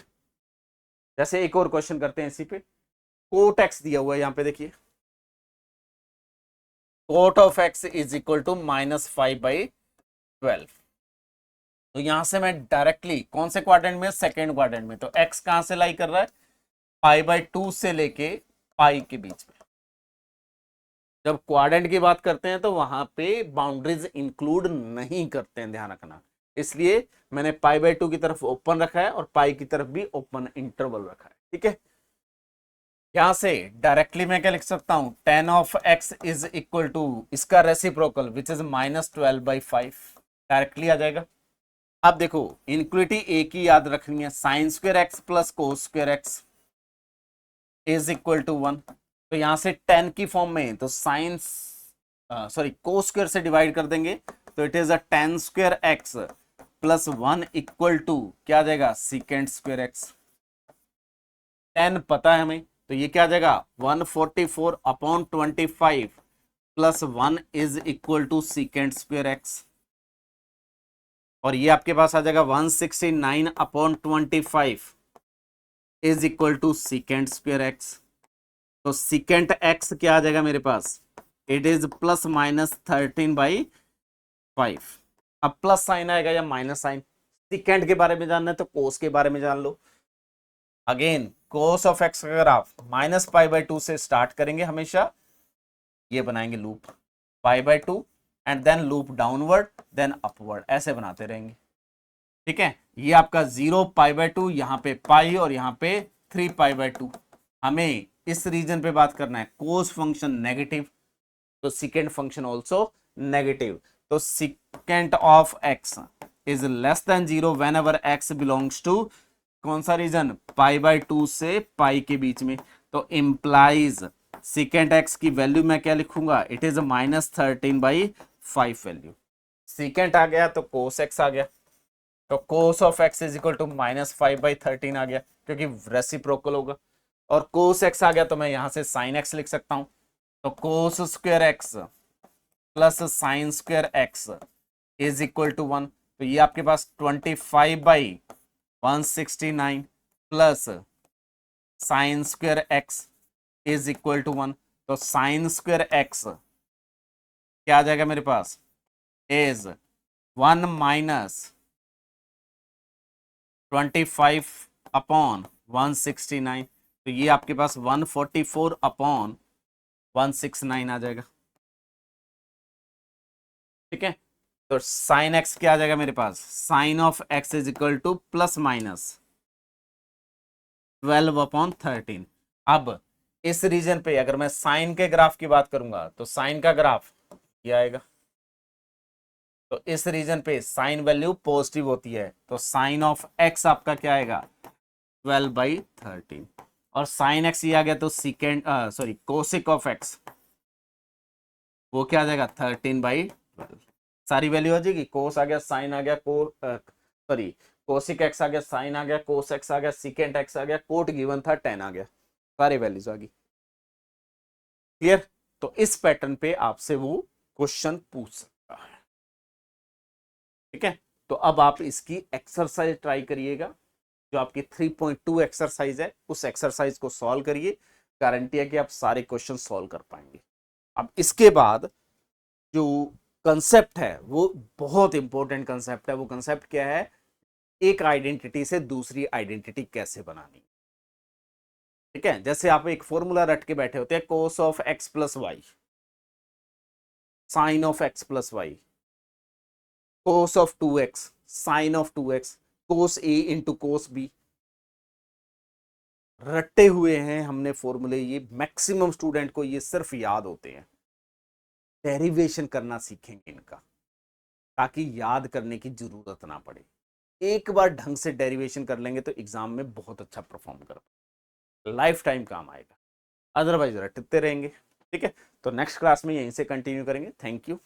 जैसे एक और क्वेश्चन करते हैं इसी पे। कोट एक्स दिया हुआ है यहाँ पे, देखिए cot of x is equal to -5/12। तो यहां से मैं डायरेक्टली कौन से क्वाड्रेंट में, सेकेंड क्वाड्रेंट में, तो एक्स कहां से लाई कर रहा है, π/2 से लेके पाई के बीच में। जब क्वाड्रेंट की बात करते हैं तो वहां पे बाउंड्रीज इंक्लूड नहीं करते हैं, ध्यान रखना। इसलिए मैंने π/2 की तरफ ओपन रखा है और पाई की तरफ भी ओपन इंटरवल रखा है। ठीक है, यहां से डायरेक्टली मैं क्या लिख सकता हूं, tan of x is equal to इसका रेसिप्रोकल विच इज -12/5, डायरेक्टली आ जाएगा। अब देखो इनक्विटी एक ही याद रखनी है, sine square x plus cos square x is equal to 1। तो यहां से tan की फॉर्म में, तो साइन सॉरी कोस स्क्वायर से डिवाइड कर देंगे, तो it is a tan square x plus 1 equal to क्या आ जाएगा, सीकेंट स्क्वायर एक्स। tan पता है हमें, तो ये क्या आ जाएगा 144/25 plus 1 is equal to secant square x. और ये आपके पास आ जाएगा 169/25 is equal to secant square x. तो सीकेंट एक्स क्या आ जाएगा मेरे पास, इट इज +-13/5। अब प्लस साइन आएगा या माइनस साइन, सीकेंट के बारे में जानना है तो कोस के बारे में जान लो। अगेन कोस ऑफ एक्स का ग्राफ -π/2 से स्टार्ट करेंगे हमेशा, ये बनाएंगे loop π/2 and then loop downward then upward, ऐसे बनाते रहेंगे। ठीक है, ये आपका 0 π/2, यहाँ पे पाई और यहाँ पे 3 π/2। हमें इस रीजन पे बात करना है, कोस फंक्शन नेगेटिव तो सिकेंट फंक्शन ऑल्सो नेगेटिव। तो secant of x is less than 0 whenever x belongs to कौन सा रीजन, π/2 से पाई के बीच में। तो इंप्लाइज सिकेंट एक्स की वैल्यू मैं क्या लिखूंगा, इट इज -13/5 वैल्यू। सिकेंट आ गया तो कोस एक्स आ गया, तो cos of x is equal to -5/13 आ गया क्योंकि रेसिप्रोकल होगा। और कोस एक्स आ गया तो मैं यहां से साइन एक्स लिख सकता हूं, तो cos square x plus sine square x is equal to 1। तो ये आपके पास 25/169 plus sine square x is equal to 1। तो साइन स्क्वायर एक्स क्या आ जाएगा मेरे पास, इज 1 - 25/169। तो ये आपके पास 144/169 आ जाएगा। ठीक है, तो साइन एक्स क्या आ जाएगा मेरे पास, sine of x is equal to +-12/13। अब इस रीजन पे अगर मैं साइन के ग्राफ की बात करूंगा तो साइन का ग्राफ ये आएगा, तो इस रीजन पे साइन वैल्यू पॉजिटिव होती है, तो साइन ऑफ एक्स आपका क्या आएगा 12/13। और साइन एक्स ये आ गया तो सीकेंड सॉरी कोसिक ऑफ एक्स वो क्या आ जाएगा 13/12। सारी वैल्यू आ जाएगी, कोस आ गया, साइन आ गया, सॉरी कोसिक एक्स आ गया, साइन आ गया, कोस एक्स आ गया, सीकेंट एक्स आ गया, कोट गिवन था 10 आ गया, सारी वैल्यूज आ गई। क्लियर, तो इस पैटर्न पे आपसे वो क्वेश्चन पूछ सकता है। ठीक है, तो अब आप इसकी एक्सरसाइज ट्राई करिएगा, जो आपकी 3.2 एक्सरसाइज है उस एक्सरसाइज को सॉल्व करिए, गारंटी है कि आप सारे क्वेश्चन सॉल्व कर पाएंगे। अब इसके बाद जो कंसेप्ट है वो बहुत इंपॉर्टेंट कंसेप्ट है। वो कंसेप्ट क्या है, एक आइडेंटिटी से दूसरी आइडेंटिटी कैसे बनानी। ठीक है, जैसे आप एक फॉर्मूला रट के बैठे होते हैं, cos of x plus y, sine of x plus y, cos of 2x, sine of 2x, cos A into cos B, रटे हुए हैं हमने फॉर्मूले। ये मैक्सिमम स्टूडेंट को ये सिर्फ याद होते हैं, डेरिवेशन करना सीखेंगे इनका, ताकि याद करने की जरूरत ना पड़े। एक बार ढंग से डेरिवेशन कर लेंगे तो एग्जाम में बहुत अच्छा परफॉर्म कर, लाइफ टाइम काम आएगा, अदरवाइज रटते रहेंगे। ठीक है, तो नेक्स्ट क्लास में यहीं से कंटिन्यू करेंगे। Thank you.